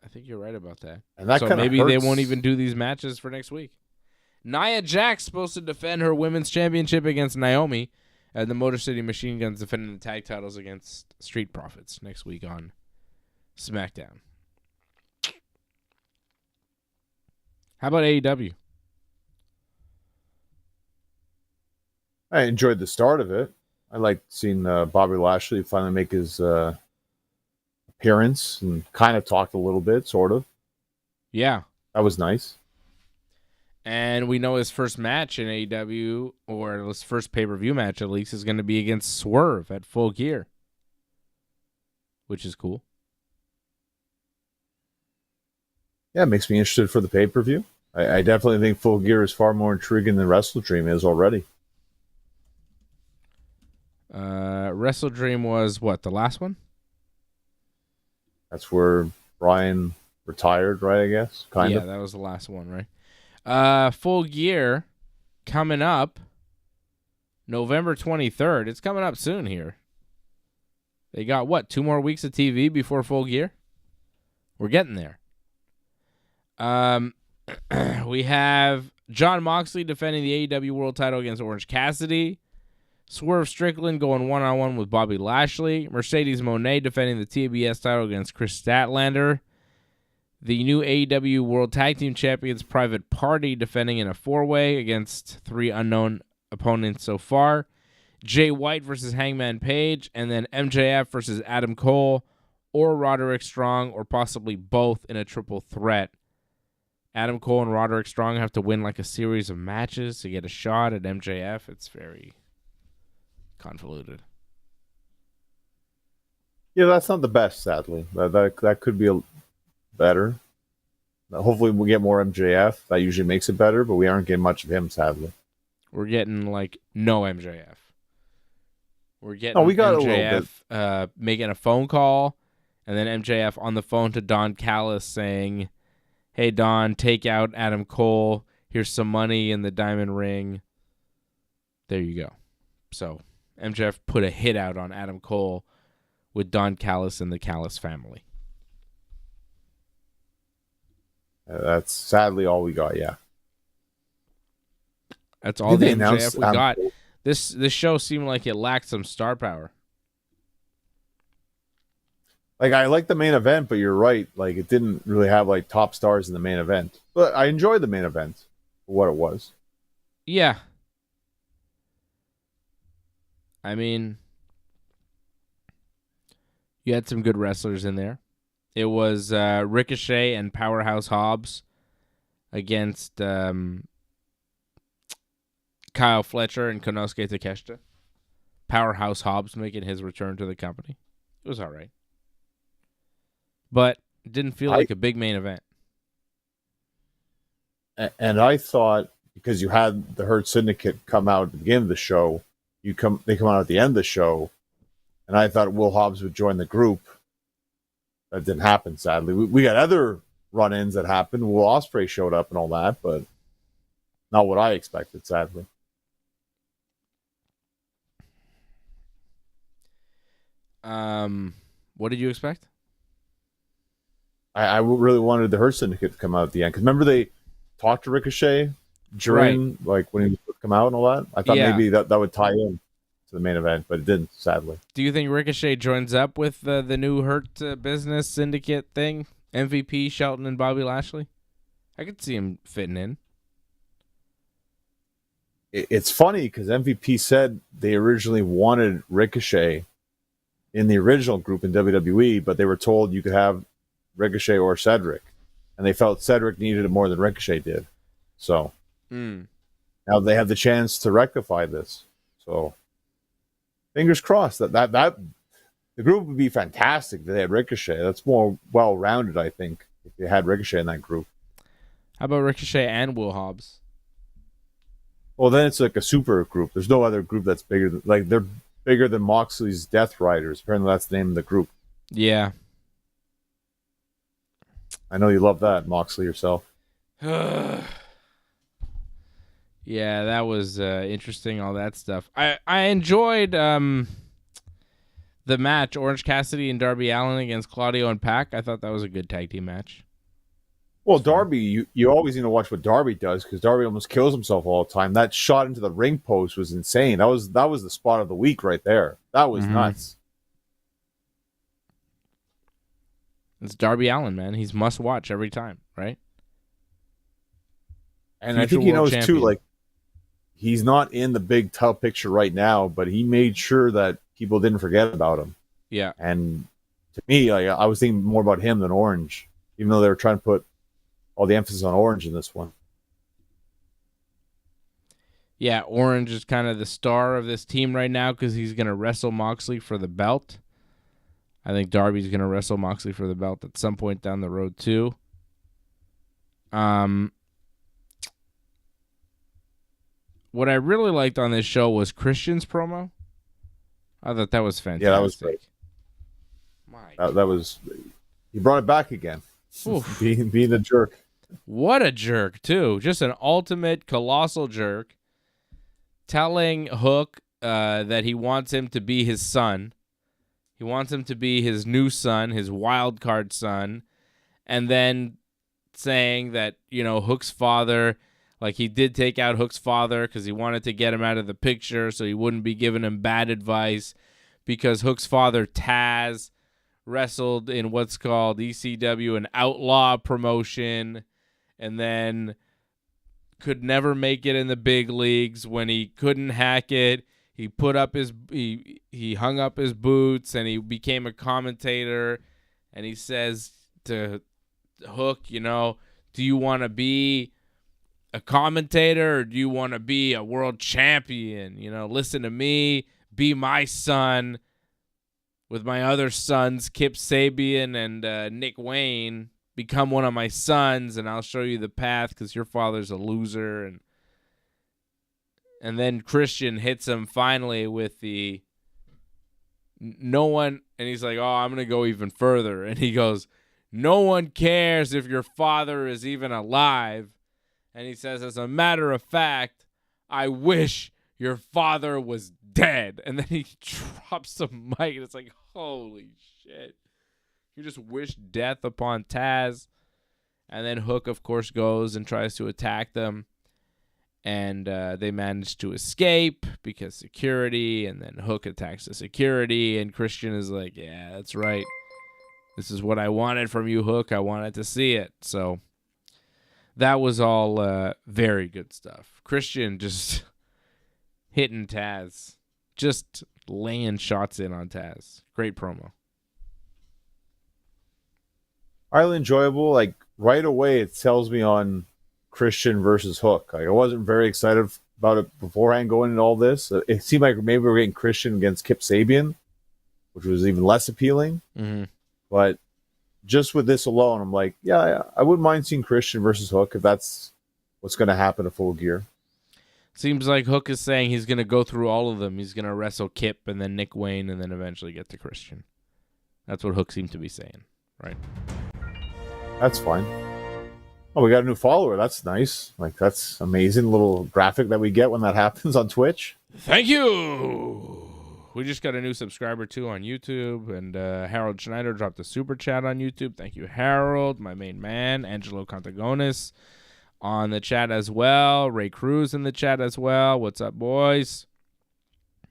I think you're right about that. And that so maybe hurts. They won't even do these matches for next week. Nia Jax supposed to defend her women's championship against Naomi, and the Motor City Machine Guns defending the tag titles against Street Profits next week on SmackDown. How about AEW? I enjoyed the start of it. I liked seeing Bobby Lashley finally make his appearance and kind of talked a little bit, sort of. Yeah. That was nice. And we know his first match in AEW, or his first pay-per-view match at least, is going to be against Swerve at Full Gear, which is cool. Yeah, it makes me interested for the pay-per-view. I definitely think Full Gear is far more intriguing than Wrestle Dream is already. Wrestle Dream was what, the last one? That's where Brian retired, right, I guess? Kind of. Yeah, that was the last one, right? Full Gear coming up November 23rd. It's coming up soon here. They got, what, 2 more weeks of TV before Full Gear? We're getting there. We have Jon Moxley defending the AEW World title against Orange Cassidy. Swerve Strickland going one-on-one with Bobby Lashley. Mercedes Moné defending the TBS title against Chris Statlander. The new AEW World Tag Team Champions Private Party defending in a 4-way against 3 unknown opponents so far. Jay White versus Hangman Page, and then MJF versus Adam Cole or Roderick Strong, or possibly both in a triple threat. Adam Cole and Roderick Strong have to win like a series of matches to get a shot at MJF. It's very convoluted. Yeah, that's not the best, sadly. That could be better. Hopefully we'll get more MJF. That usually makes it better, but we aren't getting much of him, sadly. We're getting like no MJF. We're getting we got MJF making a phone call, and then MJF on the phone to Don Callis saying, "Hey Don, take out Adam Cole. Here's some money in the diamond ring." There you go. So MJF put a hit out on Adam Cole with Don Callis and the Callis family. That's sadly all we got. Yeah, that's all the MJF we got. This show seemed like it lacked some star power. Like, I like the main event, but you're right. Like, it didn't really have like top stars in the main event. But I enjoyed the main event for what it was. Yeah. I mean, you had some good wrestlers in there. It was Ricochet and Powerhouse Hobbs against Kyle Fletcher and Konosuke Takeshita. Powerhouse Hobbs making his return to the company. It was all right. But it didn't feel like a big main event. And I thought, because you had the Hurt Syndicate come out at the beginning of the show, they come out at the end of the show, and I thought Will Hobbs would join the group. That didn't happen, sadly. We got other run-ins that happened. Will Ospreay showed up and all that, but not what I expected, sadly. What did you expect? I really wanted the Hurt Syndicate to come out at the end. Because remember they talked to Ricochet during, like, when he was come out and all that? I thought maybe that would tie in to the main event, but it didn't, sadly. Do you think Ricochet joins up with the new Hurt Business Syndicate thing? MVP, Shelton, and Bobby Lashley? I could see him fitting in. It's funny because MVP said they originally wanted Ricochet in the original group in WWE, but they were told you could have Ricochet or Cedric, and they felt Cedric needed it more than Ricochet did. So now they have the chance to rectify this. So fingers crossed that the group would be fantastic if they had Ricochet. That's more well-rounded, I think, if they had Ricochet in that group. How about Ricochet and Will Hobbs? Well, then it's like a super group. There's no other group that's bigger. They're bigger than Moxley's Death Riders. Apparently, that's the name of the group. Yeah. I know you love that, Moxley, yourself. Yeah, that was interesting, all that stuff. I enjoyed the match, Orange Cassidy and Darby Allin against Claudio and Pac. I thought that was a good tag team match. Well, Darby, you always need to watch what Darby does, because Darby almost kills himself all the time. That shot into the ring post was insane. That was the spot of the week right there. That was nuts. It's Darby Allin, man. He's must watch every time, right? And I think he knows too, like, he's not in the big tough picture right now, but he made sure that people didn't forget about him. Yeah. And to me, like, I was thinking more about him than Orange, even though they were trying to put all the emphasis on Orange in this one. Yeah, Orange is kind of the star of this team right now because he's going to wrestle Moxley for the belt. I think Darby's going to wrestle Moxley for the belt at some point down the road, too. What I really liked on this show was Christian's promo. I thought that was fantastic. Yeah, that was great. That was... He brought it back again. being a jerk. What a jerk, too. Just an ultimate colossal jerk. Telling Hook that he wants him to be his son. He wants him to be his new son, his wild card son. And then saying that, Hook's father, like, he did take out Hook's father because he wanted to get him out of the picture so he wouldn't be giving him bad advice, because Hook's father, Taz, wrestled in what's called ECW, an outlaw promotion. And then could never make it in the big leagues. When he couldn't hack it, he put up his he hung up his boots and he became a commentator. And he says to Hook, do you want to be a commentator or do you want to be a world champion? Listen to me, be my son with my other sons, Kip Sabian and Nick Wayne. Become one of my sons and I'll show you the path because your father's a loser. And then Christian hits him finally with the no one, and he's like, oh, I'm going to go even further. And he goes, no one cares if your father is even alive. And he says, as a matter of fact, I wish your father was dead. And then he drops the mic, and it's like, holy shit. You just wish death upon Taz. And then Hook, of course, goes and tries to attack them. And they manage to escape because security. And then Hook attacks the security. And Christian is like, yeah, that's right. This is what I wanted from you, Hook. I wanted to see it. So that was all very good stuff. Christian just hitting Taz. Just laying shots in on Taz. Great promo. Highly enjoyable. Like, right away, it sells me on Christian versus Hook. Like, I wasn't very excited about it beforehand going into all this. It seemed like maybe we were getting Christian against Kip Sabian, which was even less appealing. Mm-hmm. But just with this alone, I'm like, yeah, I wouldn't mind seeing Christian versus Hook if that's what's going to happen to Full Gear. Seems like Hook is saying he's going to go through all of them. He's going to wrestle Kip and then Nick Wayne and then eventually get to Christian. That's what Hook seemed to be saying, right? That's fine. Oh, we got a new follower. That's nice. Like, that's amazing little graphic that we get when that happens on Twitch. Thank you. We just got a new subscriber, too, on YouTube. And Harold Schneider dropped a super chat on YouTube. Thank you, Harold, my main man. Angelo Contagonis on the chat as well. Ray Cruz in the chat as well. What's up, boys?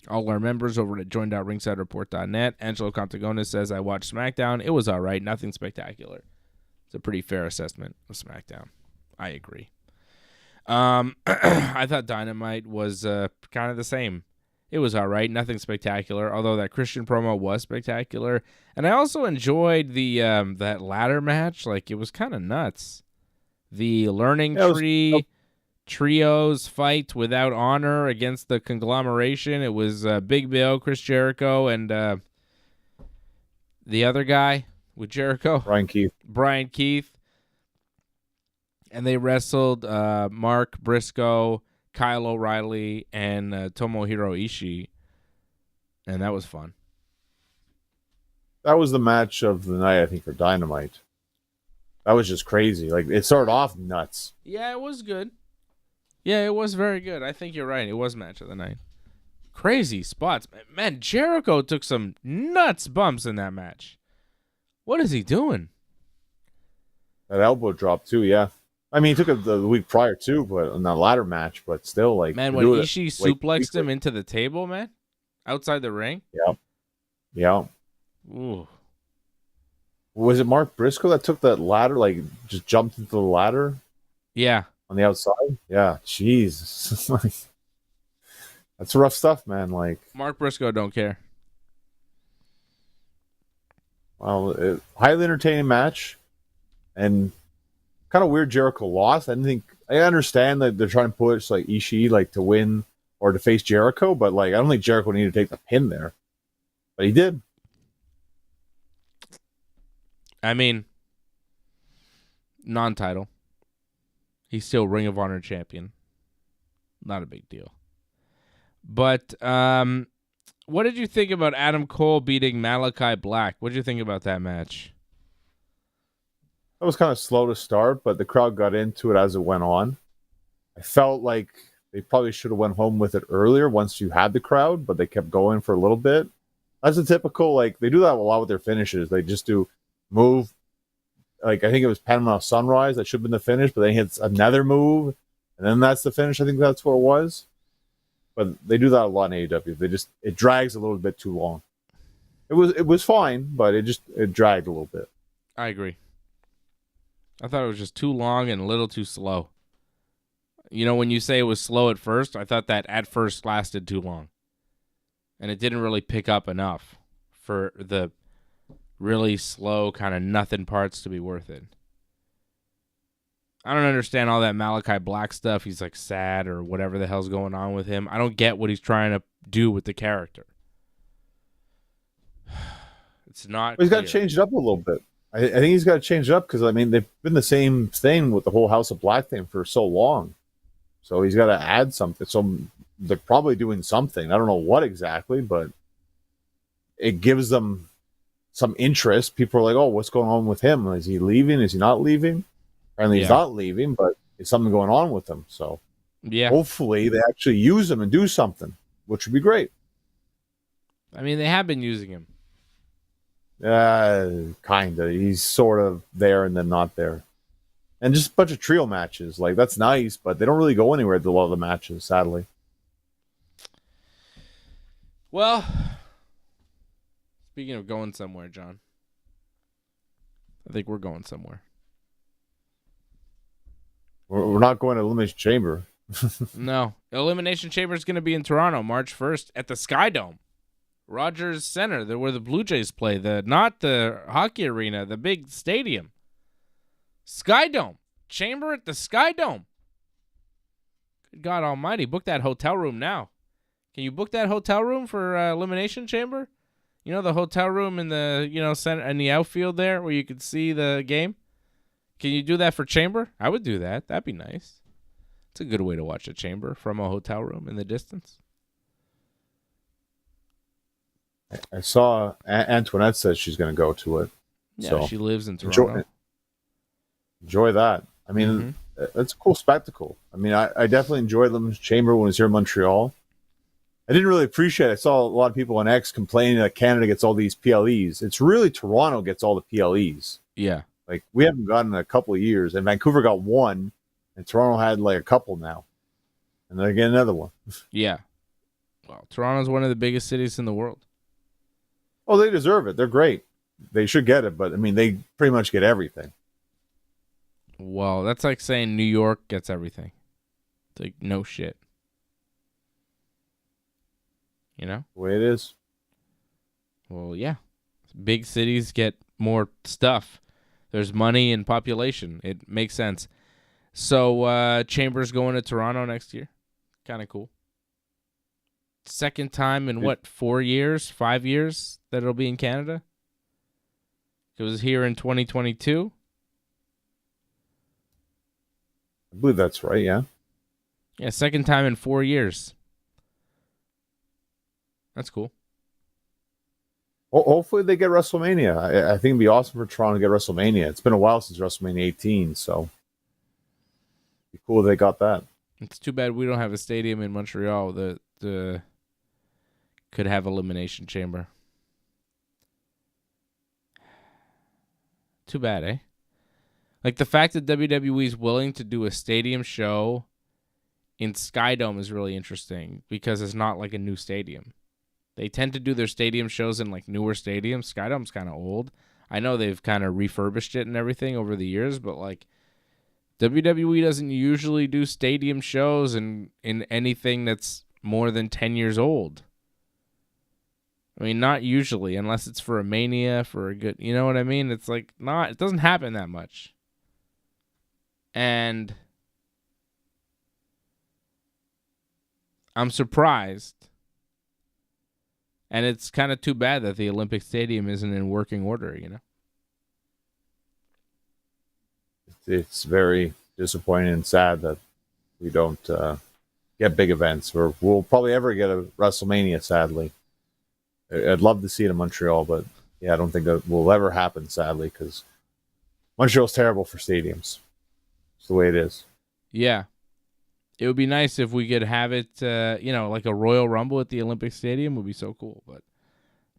All our members over at join.ringsidereport.net. Angelo Contagonis says, I watched SmackDown. It was all right. Nothing spectacular. It's a pretty fair assessment of SmackDown. I agree. I thought Dynamite was kind of the same. It was all right. Nothing spectacular, although that Christian promo was spectacular. And I also enjoyed the that ladder match. Like, it was kind of nuts. The Learning Tree Trios fight without honor against the conglomeration. It was Big Bill, Chris Jericho, and the other guy with Jericho. Brian Keith. And they wrestled Mark Briscoe, Kyle O'Reilly, and Tomohiro Ishii. And that was fun. That was the match of the night, I think, for Dynamite. That was just crazy. Like, it started off nuts. Yeah, it was good. Yeah, it was very good. I think you're right. It was match of the night. Crazy spots. Man, Jericho took some nuts bumps in that match. What is he doing? That elbow drop, too, yeah. I mean, he took it the week prior, too, but in that ladder match, but still, like... Man, when Ishii suplexed him into the table, man, outside the ring? Yeah. Ooh. Was it Mark Briscoe that took that ladder, like, just jumped into the ladder? Yeah. On the outside? Yeah, jeez. That's rough stuff, man. Like, Mark Briscoe don't care. Well, highly entertaining match, and kind of weird Jericho lost. I understand that they're trying to push like Ishii like to win or to face Jericho, but like I don't think Jericho needed to take the pin there, but he did. I mean, non-title. He's still Ring of Honor champion. Not a big deal. But what did you think about Adam Cole beating Malachi Black? What did you think about that match? It was kind of slow to start, but the crowd got into it as it went on. I felt like they probably should have went home with it earlier once you had the crowd, but they kept going for a little bit. That's a typical, like, they do that a lot with their finishes. They just do move. Like, I think it was Panama Sunrise. That should have been the finish, but then he hits another move, and then that's the finish. I think that's what it was. But they do that a lot in AEW. It drags a little bit too long. It was fine, but it dragged a little bit. I agree. I thought it was just too long and a little too slow. You know, when you say it was slow at first, I thought that at first lasted too long. And it didn't really pick up enough for the really slow kind of nothing parts to be worth it. I don't understand all that Malachi Black stuff. He's like sad or whatever the hell's going on with him. I don't get what he's trying to do with the character. It's not. Well, he's got to change it up a little bit. I think he's got to change it up because, I mean, they've been the same thing with the whole House of Black thing for so long. So he's got to add something. So they're probably doing something. I don't know what exactly, but it gives them some interest. People are like, oh, what's going on with him? Is he leaving? Is he not leaving? Apparently he's not leaving, but there's something going on with him. So hopefully they actually use him and do something, which would be great. I mean, they have been using him. Kind of. He's sort of there and then not there. And just a bunch of trio matches. Like, that's nice, but they don't really go anywhere at a lot of the matches, sadly. Well, speaking of going somewhere, John, I think we're going somewhere. We're not going to Elimination Chamber. No. Elimination Chamber is going to be in Toronto, March 1st at the Sky Dome. Rogers Center, where the Blue Jays play, not the hockey arena, the big stadium. Sky Dome. Chamber at the Sky Dome. Good God Almighty. Book that hotel room now. Can you book that hotel room for Elimination Chamber? You know, the hotel room in the, center in the outfield there where you could see the game? Can you do that for Chamber? I would do that. That'd be nice. It's a good way to watch a Chamber from a hotel room in the distance. I saw Antoinette says she's going to go to it. Yeah, so she lives in Toronto. Enjoy that. I mean, It's a cool spectacle. I mean, I definitely enjoyed Elimination Chamber when I was here in Montreal. I didn't really appreciate it. I saw a lot of people on X complaining that Canada gets all these PLEs. It's really Toronto gets all the PLEs. Yeah. Like, we haven't gotten a couple of years, and Vancouver got one, and Toronto had like a couple now. And they get another one. Yeah. Well, Toronto's one of the biggest cities in the world. Oh, they deserve it. They're great. They should get it, but I mean, they pretty much get everything. Well, that's like saying New York gets everything. It's like, no shit. You know? The way it is. Well, yeah. Big cities get more stuff. There's money and population. It makes sense. So, Chambers going to Toronto next year. Kind of cool. Second time in 4 years, 5 years that it'll be in Canada? It was here in 2022. I believe that's right, yeah. Yeah, second time in 4 years. That's cool. Well, hopefully they get WrestleMania. I think it'd be awesome for Toronto to get WrestleMania. It's been a while since WrestleMania 18, so it'd be cool if they got that. It's too bad we don't have a stadium in Montreal that could have Elimination Chamber. Too bad, eh? Like, the fact that WWE is willing to do a stadium show in Sky Dome is really interesting because it's not like a new stadium. They tend to do their stadium shows in like newer stadiums. Sky Dome's kind of old. I know they've kind of refurbished it and everything over the years, but like WWE doesn't usually do stadium shows in anything that's more than 10 years old. I mean, not usually, unless it's for a Mania, for a good, you know what I mean? It's like it doesn't happen that much. And I'm surprised. And it's kind of too bad that the Olympic Stadium isn't in working order, you know? It's very disappointing and sad that we don't get big events. We'll probably ever get a WrestleMania, sadly. I'd love to see it in Montreal, but yeah, I don't think that will ever happen, sadly, because Montreal's terrible for stadiums. It's the way it is. Yeah. It would be nice if we could have it, like a Royal Rumble at the Olympic Stadium would be so cool, but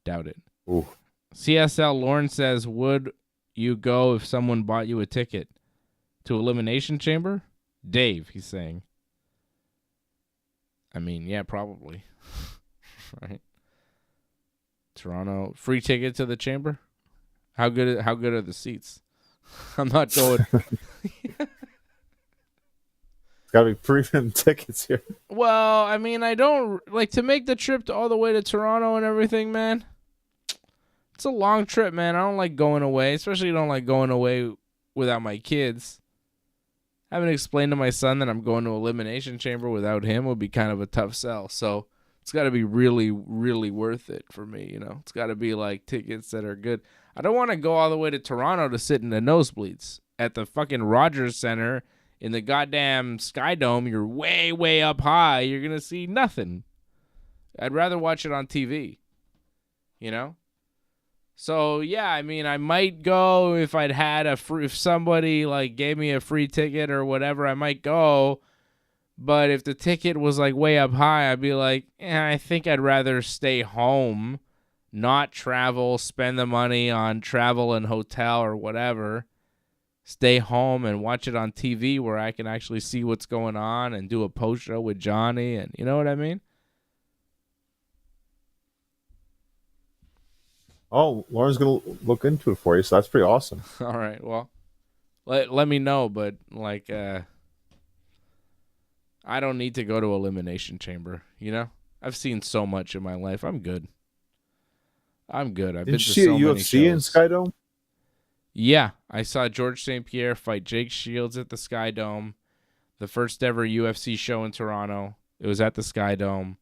doubt it. Ooh. CSL Lauren says, would you go if someone bought you a ticket to Elimination Chamber? Dave, he's saying. I mean, yeah, probably. Right? Toronto, free ticket to the Chamber? How good are the seats? I'm not going. It's got to be premium tickets here. Well, I mean, I don't like to make the trip all the way to Toronto and everything, man. It's a long trip, man. I don't like going away, especially don't like going away without my kids. Having to explain to my son that I'm going to Elimination Chamber without him would be kind of a tough sell. So it's got to be really, really worth it for me, you know. It's got to be like tickets that are good. I don't want to go all the way to Toronto to sit in the nosebleeds at the fucking Rogers Center in the goddamn Sky Dome. You're way, way up high. You're going to see nothing. I'd rather watch it on TV, you know? So, yeah, I mean, I might go if I'd had if somebody, like, gave me a free ticket or whatever, I might go. But if the ticket was, like, way up high, I'd be like, I think I'd rather stay home, not travel, spend the money on travel and hotel or whatever. Stay home and watch it on TV where I can actually see what's going on and do a post show with Johnny, and you know what I mean? Oh, Lauren's going to look into it for you, so that's pretty awesome. All right, well, let me know, but like I don't need to go to Elimination Chamber, you know? I've seen so much in my life. I'm good. I've been to so many UFC shows. in Skydome? Yeah, I saw George St. Pierre fight Jake Shields at the Sky Dome. The first ever UFC show in Toronto. It was at the Sky Dome.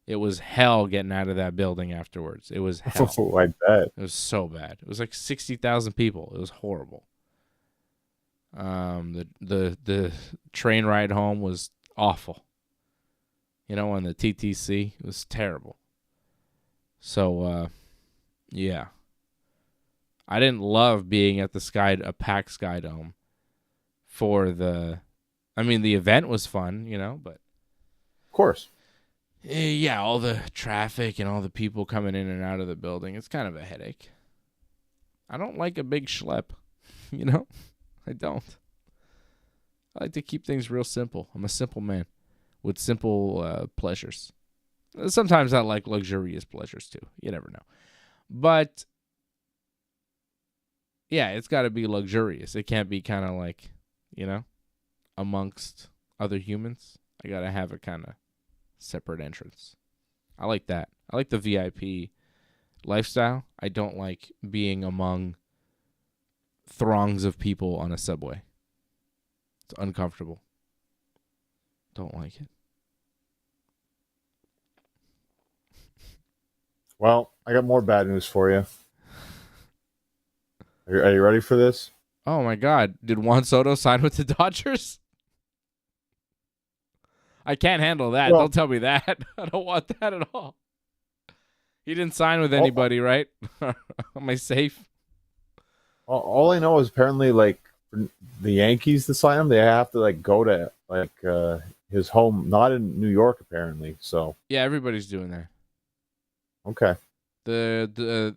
It was hell getting out of that building afterwards. It was hell. Oh, I bet. It was so bad. It was like 60,000 people. It was horrible. The train ride home was awful. You know, on the TTC, it was terrible. So, yeah. I didn't love being at a packed Sky Dome the event was fun, you know, but. Of course. Yeah, all the traffic and all the people coming in and out of the building, it's kind of a headache. I don't like a big schlep, you know? I don't. I like to keep things real simple. I'm a simple man with simple pleasures. Sometimes I like luxurious pleasures too. You never know. But, yeah, it's got to be luxurious. It can't be kind of like, you know, amongst other humans. I got to have a kind of separate entrance. I like that. I like the VIP lifestyle. I don't like being among throngs of people on a subway. It's uncomfortable. Don't like it. Well, I got more bad news for you. Are you ready for this? Oh my God. Did Juan Soto sign with the Dodgers? I can't handle that. Well, don't tell me that. I don't want that at all. He didn't sign with anybody, right? Am I safe? All I know is apparently, like, for the Yankees to sign him, they have to, like, go to, like, his home, not in New York, apparently. So Yeah, everybody's doing that. okay. The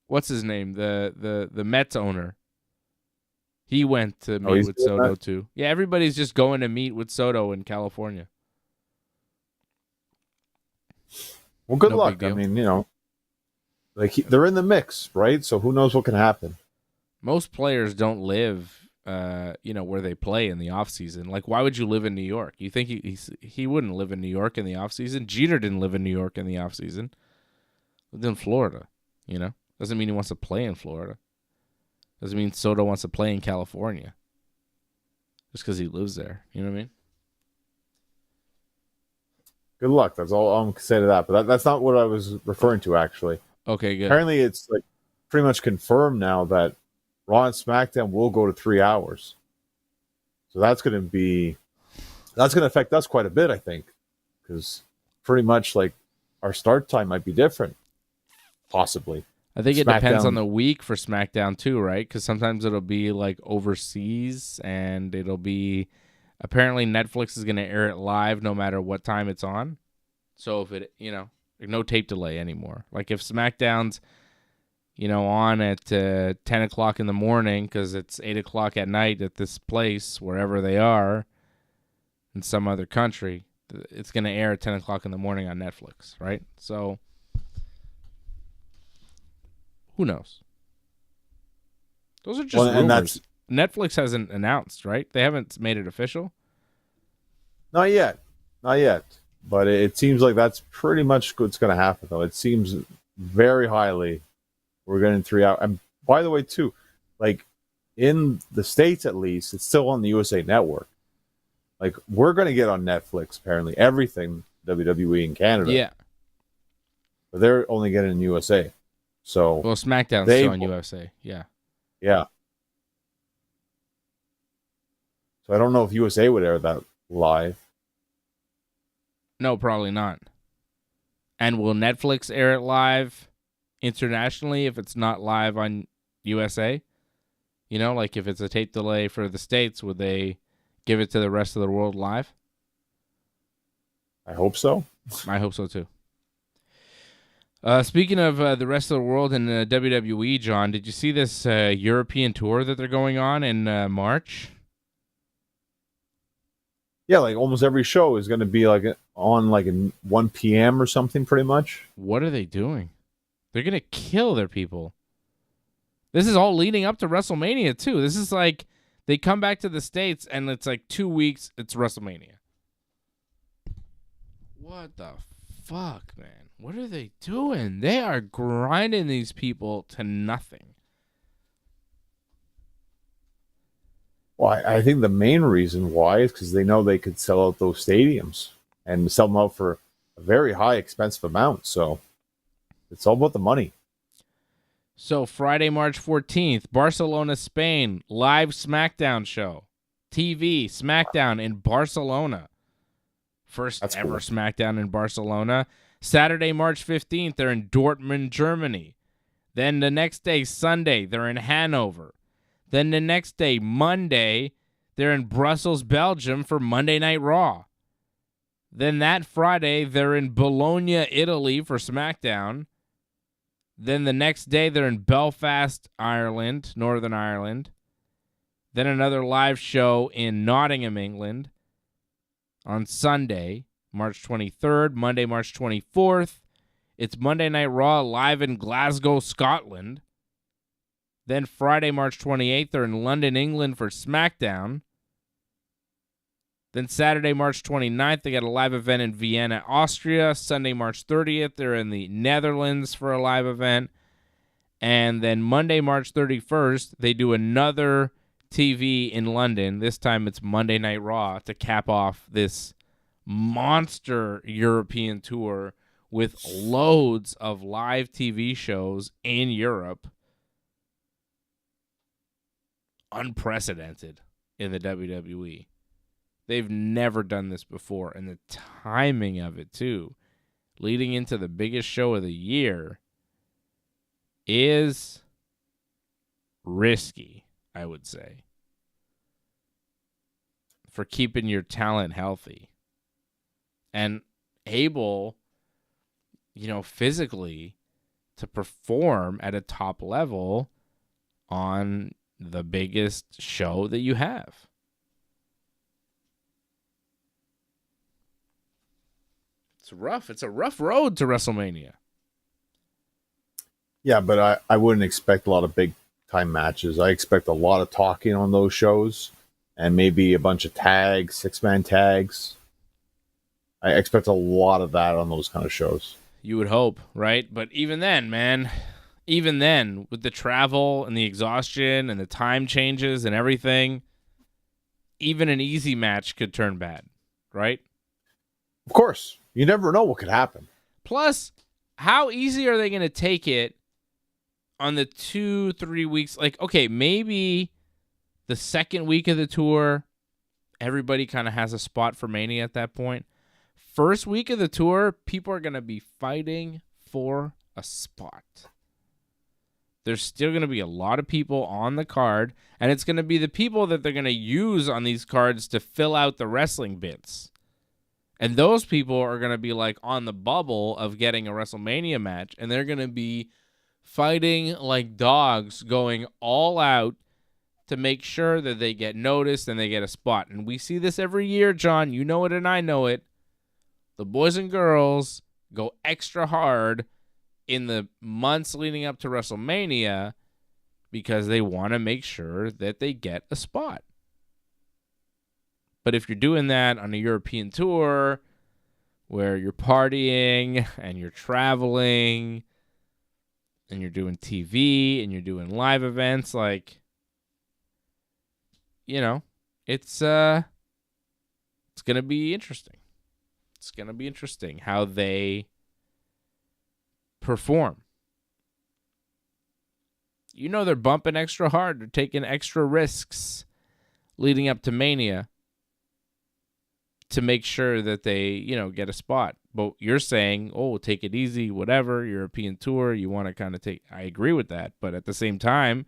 what's his name? The Mets owner. He went to meet with Soto too. Yeah, everybody's just going to meet with Soto in California. Well, good luck. I mean, you know, like they're in the mix, right? So who knows what can happen? Most players don't live, where they play in the off season. Like, why would you live in New York? You think he wouldn't live in New York in the off season? Jeter didn't live in New York in the off season. Lived in Florida. You know, doesn't mean he wants to play in Florida. Doesn't mean Soto wants to play in California. Just because he lives there. You know what I mean? Good luck. That's all I'm going to say to that. But that's not what I was referring to, actually. Okay, good. Apparently, it's like pretty much confirmed now that Raw and SmackDown will go to 3 hours. So that's going to affect us quite a bit, I think, because pretty much like our start time might be different, possibly. I think it depends on the week for SmackDown too, right? Because sometimes it'll be like overseas, and it'll be apparently Netflix is going to air it live no matter what time it's on. So if it, no tape delay anymore. Like if SmackDown's, on at 10 o'clock in the morning because it's 8 o'clock at night at this place, wherever they are in some other country, it's going to air at 10 o'clock in the morning on Netflix, right? So who knows? Those are just rumors. Netflix hasn't announced, right? They haven't made it official. Not yet. Not yet. But it seems like that's pretty much what's going to happen, though. It seems very highly we're getting 3 hours. And by the way, too, like in the States at least, it's still on the USA Network. Like, we're going to get on Netflix, apparently, everything WWE in Canada. Yeah. But they're only getting in USA. So, well, SmackDown's still on USA. Yeah. Yeah. So I don't know if USA would air that live. No, probably not. And will Netflix air it live internationally if it's not live on USA? You know, like if it's a tape delay for the States, would they give it to the rest of the world live? I hope so. I hope so, too. Speaking of the rest of the world and WWE, John, did you see this European tour that they're going on in March? Yeah, like almost every show is going to be like on like at 1 p.m. or something, pretty much. What are they doing? They're going to kill their people. This is all leading up to WrestleMania, too. This is like they come back to the States and it's like 2 weeks, it's WrestleMania. What the fuck, man? What are they doing? They are grinding these people to nothing. Well, I think the main reason why is because they know they could sell out those stadiums and sell them out for a very high, expensive amount. So it's all about the money. So Friday, March 14th, Barcelona, Spain, live Smackdown show. TV, Smackdown in Barcelona. First ever Smackdown in Barcelona. Saturday, March 15th, they're in Dortmund, Germany. Then the next day, Sunday, they're in Hanover. Then the next day, Monday, they're in Brussels, Belgium for Monday Night Raw. Then that Friday, they're in Bologna, Italy for SmackDown. Then the next day, they're in Belfast, Ireland, Northern Ireland. Then another live show in Nottingham, England on Sunday, March 23rd, Monday, March 24th. It's Monday Night Raw live in Glasgow, Scotland. Then Friday, March 28th, they're in London, England for SmackDown. Then Saturday, March 29th, they got a live event in Vienna, Austria. Sunday, March 30th, they're in the Netherlands for a live event. And then Monday, March 31st, they do another TV in London. This time it's Monday Night Raw to cap off this monster European tour with loads of live TV shows in Europe. Unprecedented in the WWE. They've never done this before, and the timing of it, too, leading into the biggest show of the year, is risky, I would say, for keeping your talent healthy and able, physically to perform at a top level on the biggest show that you have. It's rough. It's a rough road to WrestleMania. Yeah, but I wouldn't expect a lot of big time matches. I expect a lot of talking on those shows and maybe a bunch of tags, 6-man tags. I expect a lot of that on those kind of shows. You would hope, right? But even then, man, with the travel and the exhaustion and the time changes and everything, even an easy match could turn bad, right? Of course. You never know what could happen. Plus, how easy are they going to take it on the 2-3 weeks? Like, okay, maybe the second week of the tour, everybody kind of has a spot for Mania at that point. First week of the tour, people are going to be fighting for a spot. There's still going to be a lot of people on the card, and it's going to be the people that they're going to use on these cards to fill out the wrestling bits. And those people are going to be like on the bubble of getting a WrestleMania match, and they're going to be fighting like dogs, going all out to make sure that they get noticed and they get a spot. And we see this every year, John. You know it and I know it. The boys and girls go extra hard in the months leading up to WrestleMania because they want to make sure that they get a spot. But if you're doing that on a European tour where you're partying and you're traveling and you're doing TV and you're doing live events, like, it's going to be interesting. It's going to be interesting how they perform. They're bumping extra hard. They're taking extra risks leading up to Mania to make sure that they, get a spot. But you're saying, take it easy, whatever, European tour, you want to kind of take... I agree with that. But at the same time,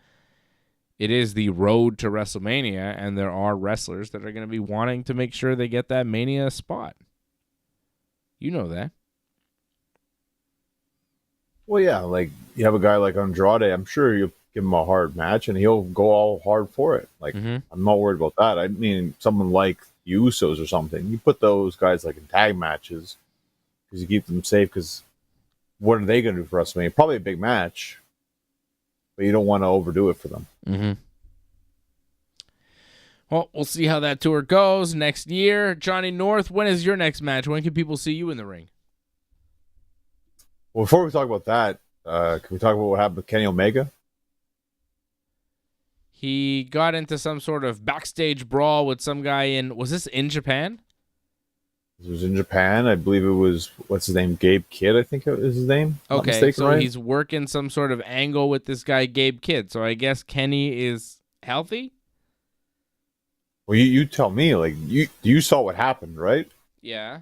it is the road to WrestleMania, and there are wrestlers that are going to be wanting to make sure they get that Mania spot. You know that. Well, yeah, like you have a guy like Andrade, I'm sure you'll give him a hard match and he'll go all hard for it. Like, I'm not worried about that. I mean, someone like the Usos or something, you put those guys like in tag matches because you keep them safe, because what are they going to do for WrestleMania? Probably a big match, but you don't want to overdo it for them. Mm-hmm. Well, we'll see how that tour goes next year. Johnny North, when is your next match? When can people see you in the ring? Well, before we talk about that, can we talk about what happened with Kenny Omega? He got into some sort of backstage brawl with some guy in... Was this in Japan? This was in Japan. I believe it was... What's his name? Gabe Kidd, I think is his name. Okay, so right? He's working some sort of angle with this guy, Gabe Kidd. So I guess Kenny is healthy? Well, you tell me. Like, you saw what happened, right? Yeah.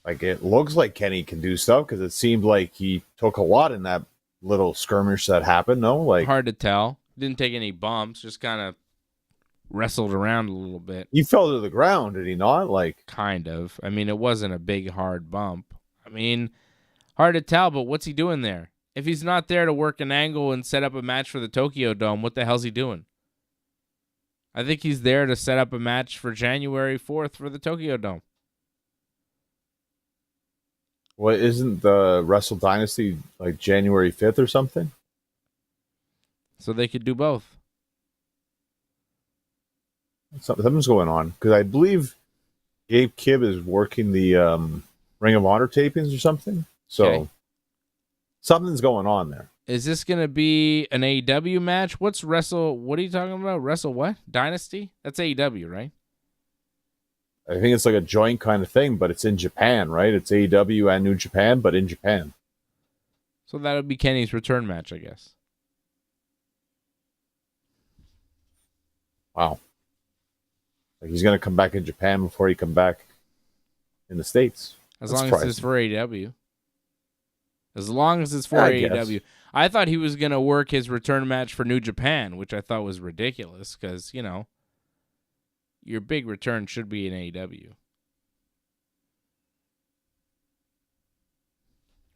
Like, it looks like Kenny can do stuff because it seemed like he took a lot in that little skirmish that happened. No, like, hard to tell. Didn't take any bumps. Just kind of wrestled around a little bit. He fell to the ground, did he not? Like, kind of. I mean, it wasn't a big hard bump. I mean, hard to tell. But what's he doing there? If he's not there to work an angle and set up a match for the Tokyo Dome, what the hell's he doing? I think he's there to set up a match for January 4th for the Tokyo Dome. Well, isn't the Wrestle Dynasty like January 5th or something? So they could do both. Something's going on. Because I believe Gabe Kidd is working the Ring of Honor tapings or something. So something's going on there. Is this going to be an AEW match? What are you talking about? Wrestle what? Dynasty? That's AEW, right? I think it's like a joint kind of thing, but it's in Japan, right? It's AEW and New Japan, but in Japan. So that would be Kenny's return match, I guess. Wow. Like, he's going to come back in Japan before he come back in the States. As long as it's for AEW. As long as it's for AEW. I thought he was going to work his return match for New Japan, which I thought was ridiculous because, your big return should be in AEW.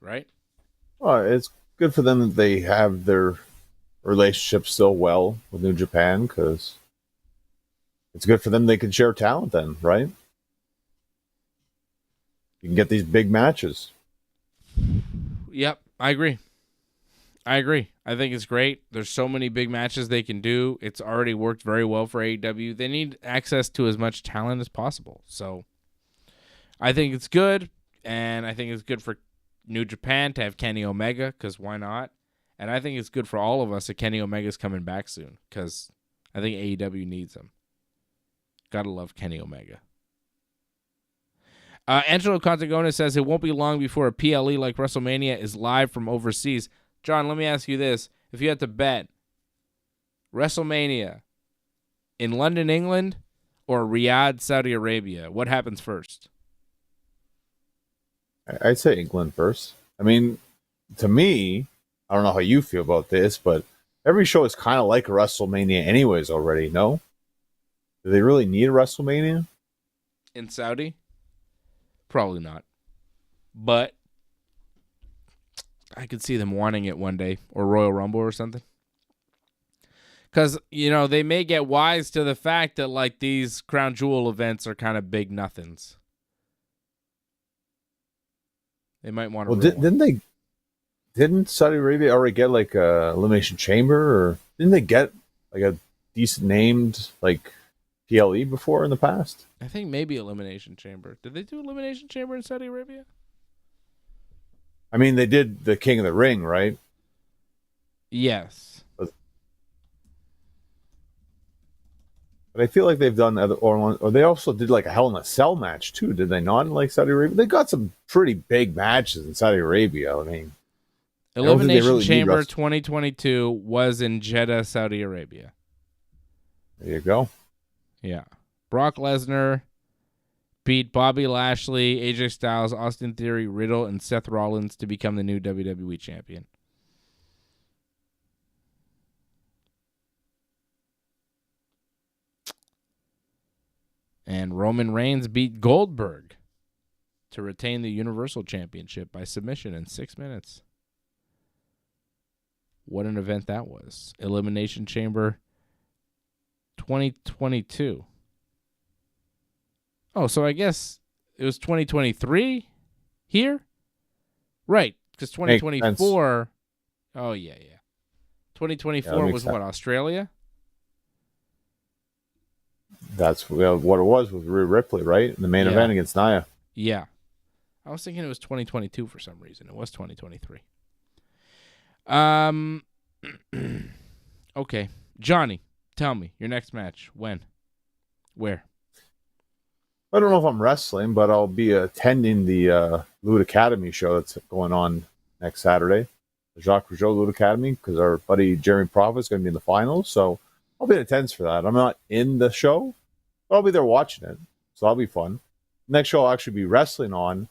Right? Well, it's good for them that they have their relationship still well with New Japan, because it's good for them they can share talent then, right? You can get these big matches. Yep, I agree. I think it's great. There's so many big matches they can do. It's already worked very well for AEW. They need access to as much talent as possible. So I think it's good, and I think it's good for New Japan to have Kenny Omega, because why not? And I think it's good for all of us that Kenny Omega's coming back soon, because I think AEW needs him. Gotta love Kenny Omega. Angelo Contagona says it won't be long before a PLE like WrestleMania is live from overseas. John, let me ask you this. If you had to bet WrestleMania in London, England, or Riyadh, Saudi Arabia, what happens first? I'd say England first. I mean, to me, I don't know how you feel about this, but every show is kind of like a WrestleMania anyways already, no? Do they really need a WrestleMania? In Saudi? Probably not. But I could see them wanting it one day, or Royal Rumble or something. Because, they may get wise to the fact that, like, these Crown Jewel events are kind of big nothings. They might want to. Well, didn't didn't Saudi Arabia already get like a elimination chamber, or didn't they get like a decent named like PLE before in the past? I think maybe Elimination Chamber. Did they do Elimination Chamber in Saudi Arabia? I mean, they did the King of the Ring, right? Yes. But I feel like they've done other, or they also did like a Hell in a Cell match too, did they not? In like Saudi Arabia, they got some pretty big matches in Saudi Arabia. I mean, Elimination Chamber 2022 was in Jeddah, Saudi Arabia. There you go. Yeah. Brock Lesnar beat Bobby Lashley, AJ Styles, Austin Theory, Riddle, and Seth Rollins to become the new WWE champion. And Roman Reigns beat Goldberg to retain the Universal Championship by submission in 6 minutes. What an event that was. Elimination Chamber 2022. Oh, so I guess it was 2023 here? Right, because 2024... Oh, yeah. 2024 was what, Australia? That's what it was with Rhea Ripley, right? In the main event against Nia. Yeah. I was thinking it was 2022 for some reason. It was 2023. Okay. Johnny, tell me, your next match. When? Where? I don't know if I'm wrestling, but I'll be attending the Loot Academy show that's going on next Saturday. The Jacques Rougeau Loot Academy, because our buddy Jeremy Prophet's going to be in the finals. So I'll be in attendance for that. I'm not in the show, but I'll be there watching it. So that'll be fun. Next show I'll actually be wrestling on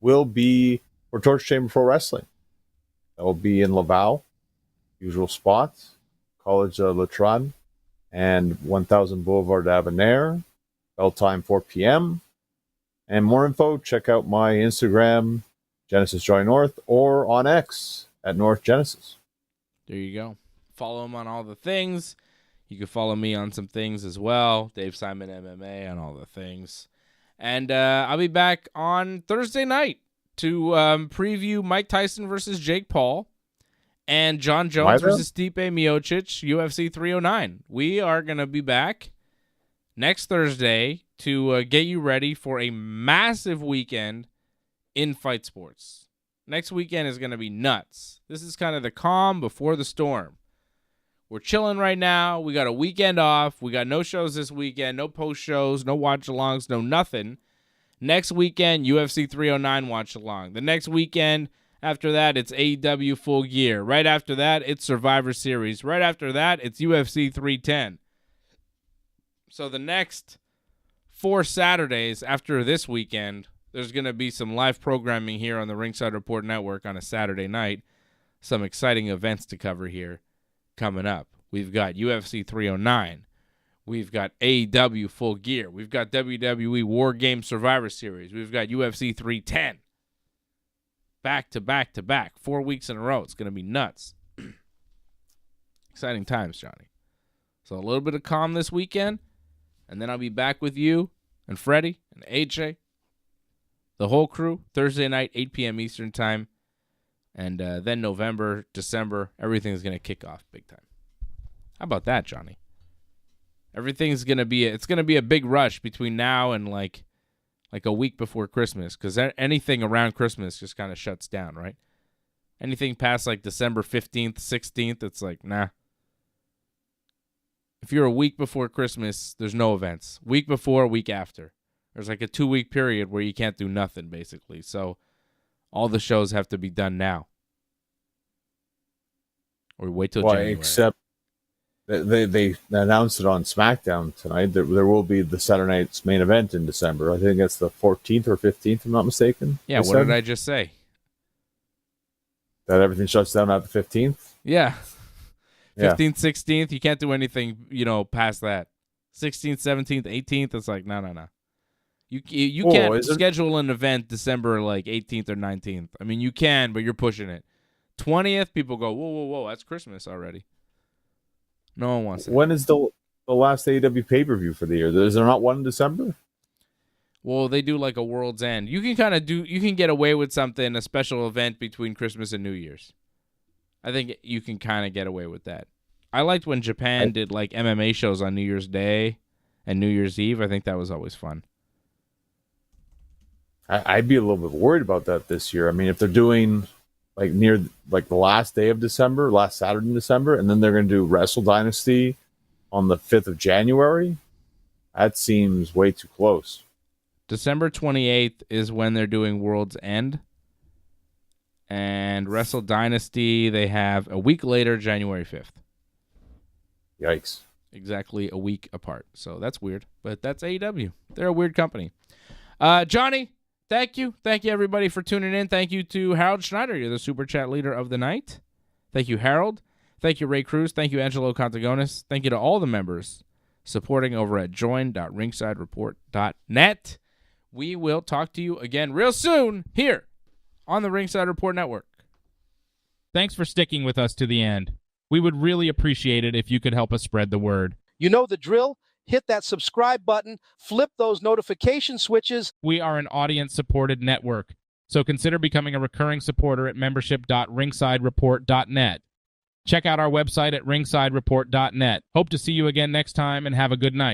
will be for Torture Chamber Pro Wrestling. That will be in Laval, usual spots, College of Latran, and 1000 Boulevard Avonnaire. Bell time 4 p.m. And more info, check out my Instagram, Genesis Joy North, or on X at North Genesis. There you go. Follow him on all the things. You can follow me on some things as well. Dave Simon MMA on all the things. And I'll be back on Thursday night to preview Mike Tyson versus Jake Paul and John Jones versus Stipe Miocic, UFC 309. We are going to be back next Thursday to get you ready for a massive weekend in fight sports. Next weekend is going to be nuts. This is kind of the calm before the storm. We're chilling right now. We got a weekend off. We got no shows this weekend, no post shows, no watch-alongs, no nothing. Next weekend, UFC 309 watch-along. The next weekend after that, it's AEW Full Gear. Right after that, it's Survivor Series. Right after that, it's UFC 310. So the next 4 Saturdays after this weekend, there's going to be some live programming here on the Ringside Report Network on a Saturday night. Some exciting events to cover here coming up. We've got UFC 309. We've got AEW Full Gear. We've got WWE War Games Survivor Series. We've got UFC 310. Back to back to back. 4 weeks in a row. It's going to be nuts. Exciting times, Johnny. So a little bit of calm this weekend. And then I'll be back with you and Freddie and AJ, the whole crew, Thursday night, 8 p.m. Eastern time. And then November, December, everything's going to kick off big time. How about that, Johnny? Everything's going to be, it's going to be a big rush between now and like a week before Christmas, because anything around Christmas just kind of shuts down, right? Anything past like December 15th, 16th, it's like, nah. If you're a week before Christmas, there's no events. Week before, week after. There's like a 2-week period where you can't do nothing, basically. So all the shows have to be done now. Or wait till January. Except they announced it on SmackDown tonight. There will be the Saturday night's main event in December. I think it's the 14th or 15th, if I'm not mistaken. Yeah, what did I just say? That everything shuts down at the 15th? Yeah. 15th, 16th, you can't do anything, past that. 16th, 17th, 18th, it's like, no. You can't schedule an event December like 18th or 19th. I mean, you can, but you're pushing it. 20th, people go, whoa, that's Christmas already. No one wants it. When is the last AEW pay-per-view for the year? Is there not one in December? Well, they do like a World's End. You can get away with something, a special event between Christmas and New Year's. I think you can kind of get away with that. I liked when Japan did like MMA shows on New Year's Day and New Year's Eve. I think that was always fun. I'd be a little bit worried about that this year. I mean, if they're doing like near like the last day of December, last Saturday in December, and then they're going to do Wrestle Dynasty on the 5th of January, that seems way too close. December 28th is when they're doing World's End. And Wrestle Dynasty, they have a week later, January 5th. Yikes. Exactly a week apart. So that's weird. But that's AEW. They're a weird company. Johnny, thank you. Thank you, everybody, for tuning in. Thank you to Harold Schneider. You're the Super Chat leader of the night. Thank you, Harold. Thank you, Ray Cruz. Thank you, Angelo Contagonis. Thank you to all the members supporting over at join.ringsidereport.net. We will talk to you again real soon here on the Ringside Report Network. Thanks for sticking with us to the end. We would really appreciate it if you could help us spread the word. You know the drill. Hit that subscribe button, flip those notification switches. We are an audience-supported network, so consider becoming a recurring supporter at membership.ringsidereport.net. Check out our website at ringsidereport.net. Hope to see you again next time, and have a good night.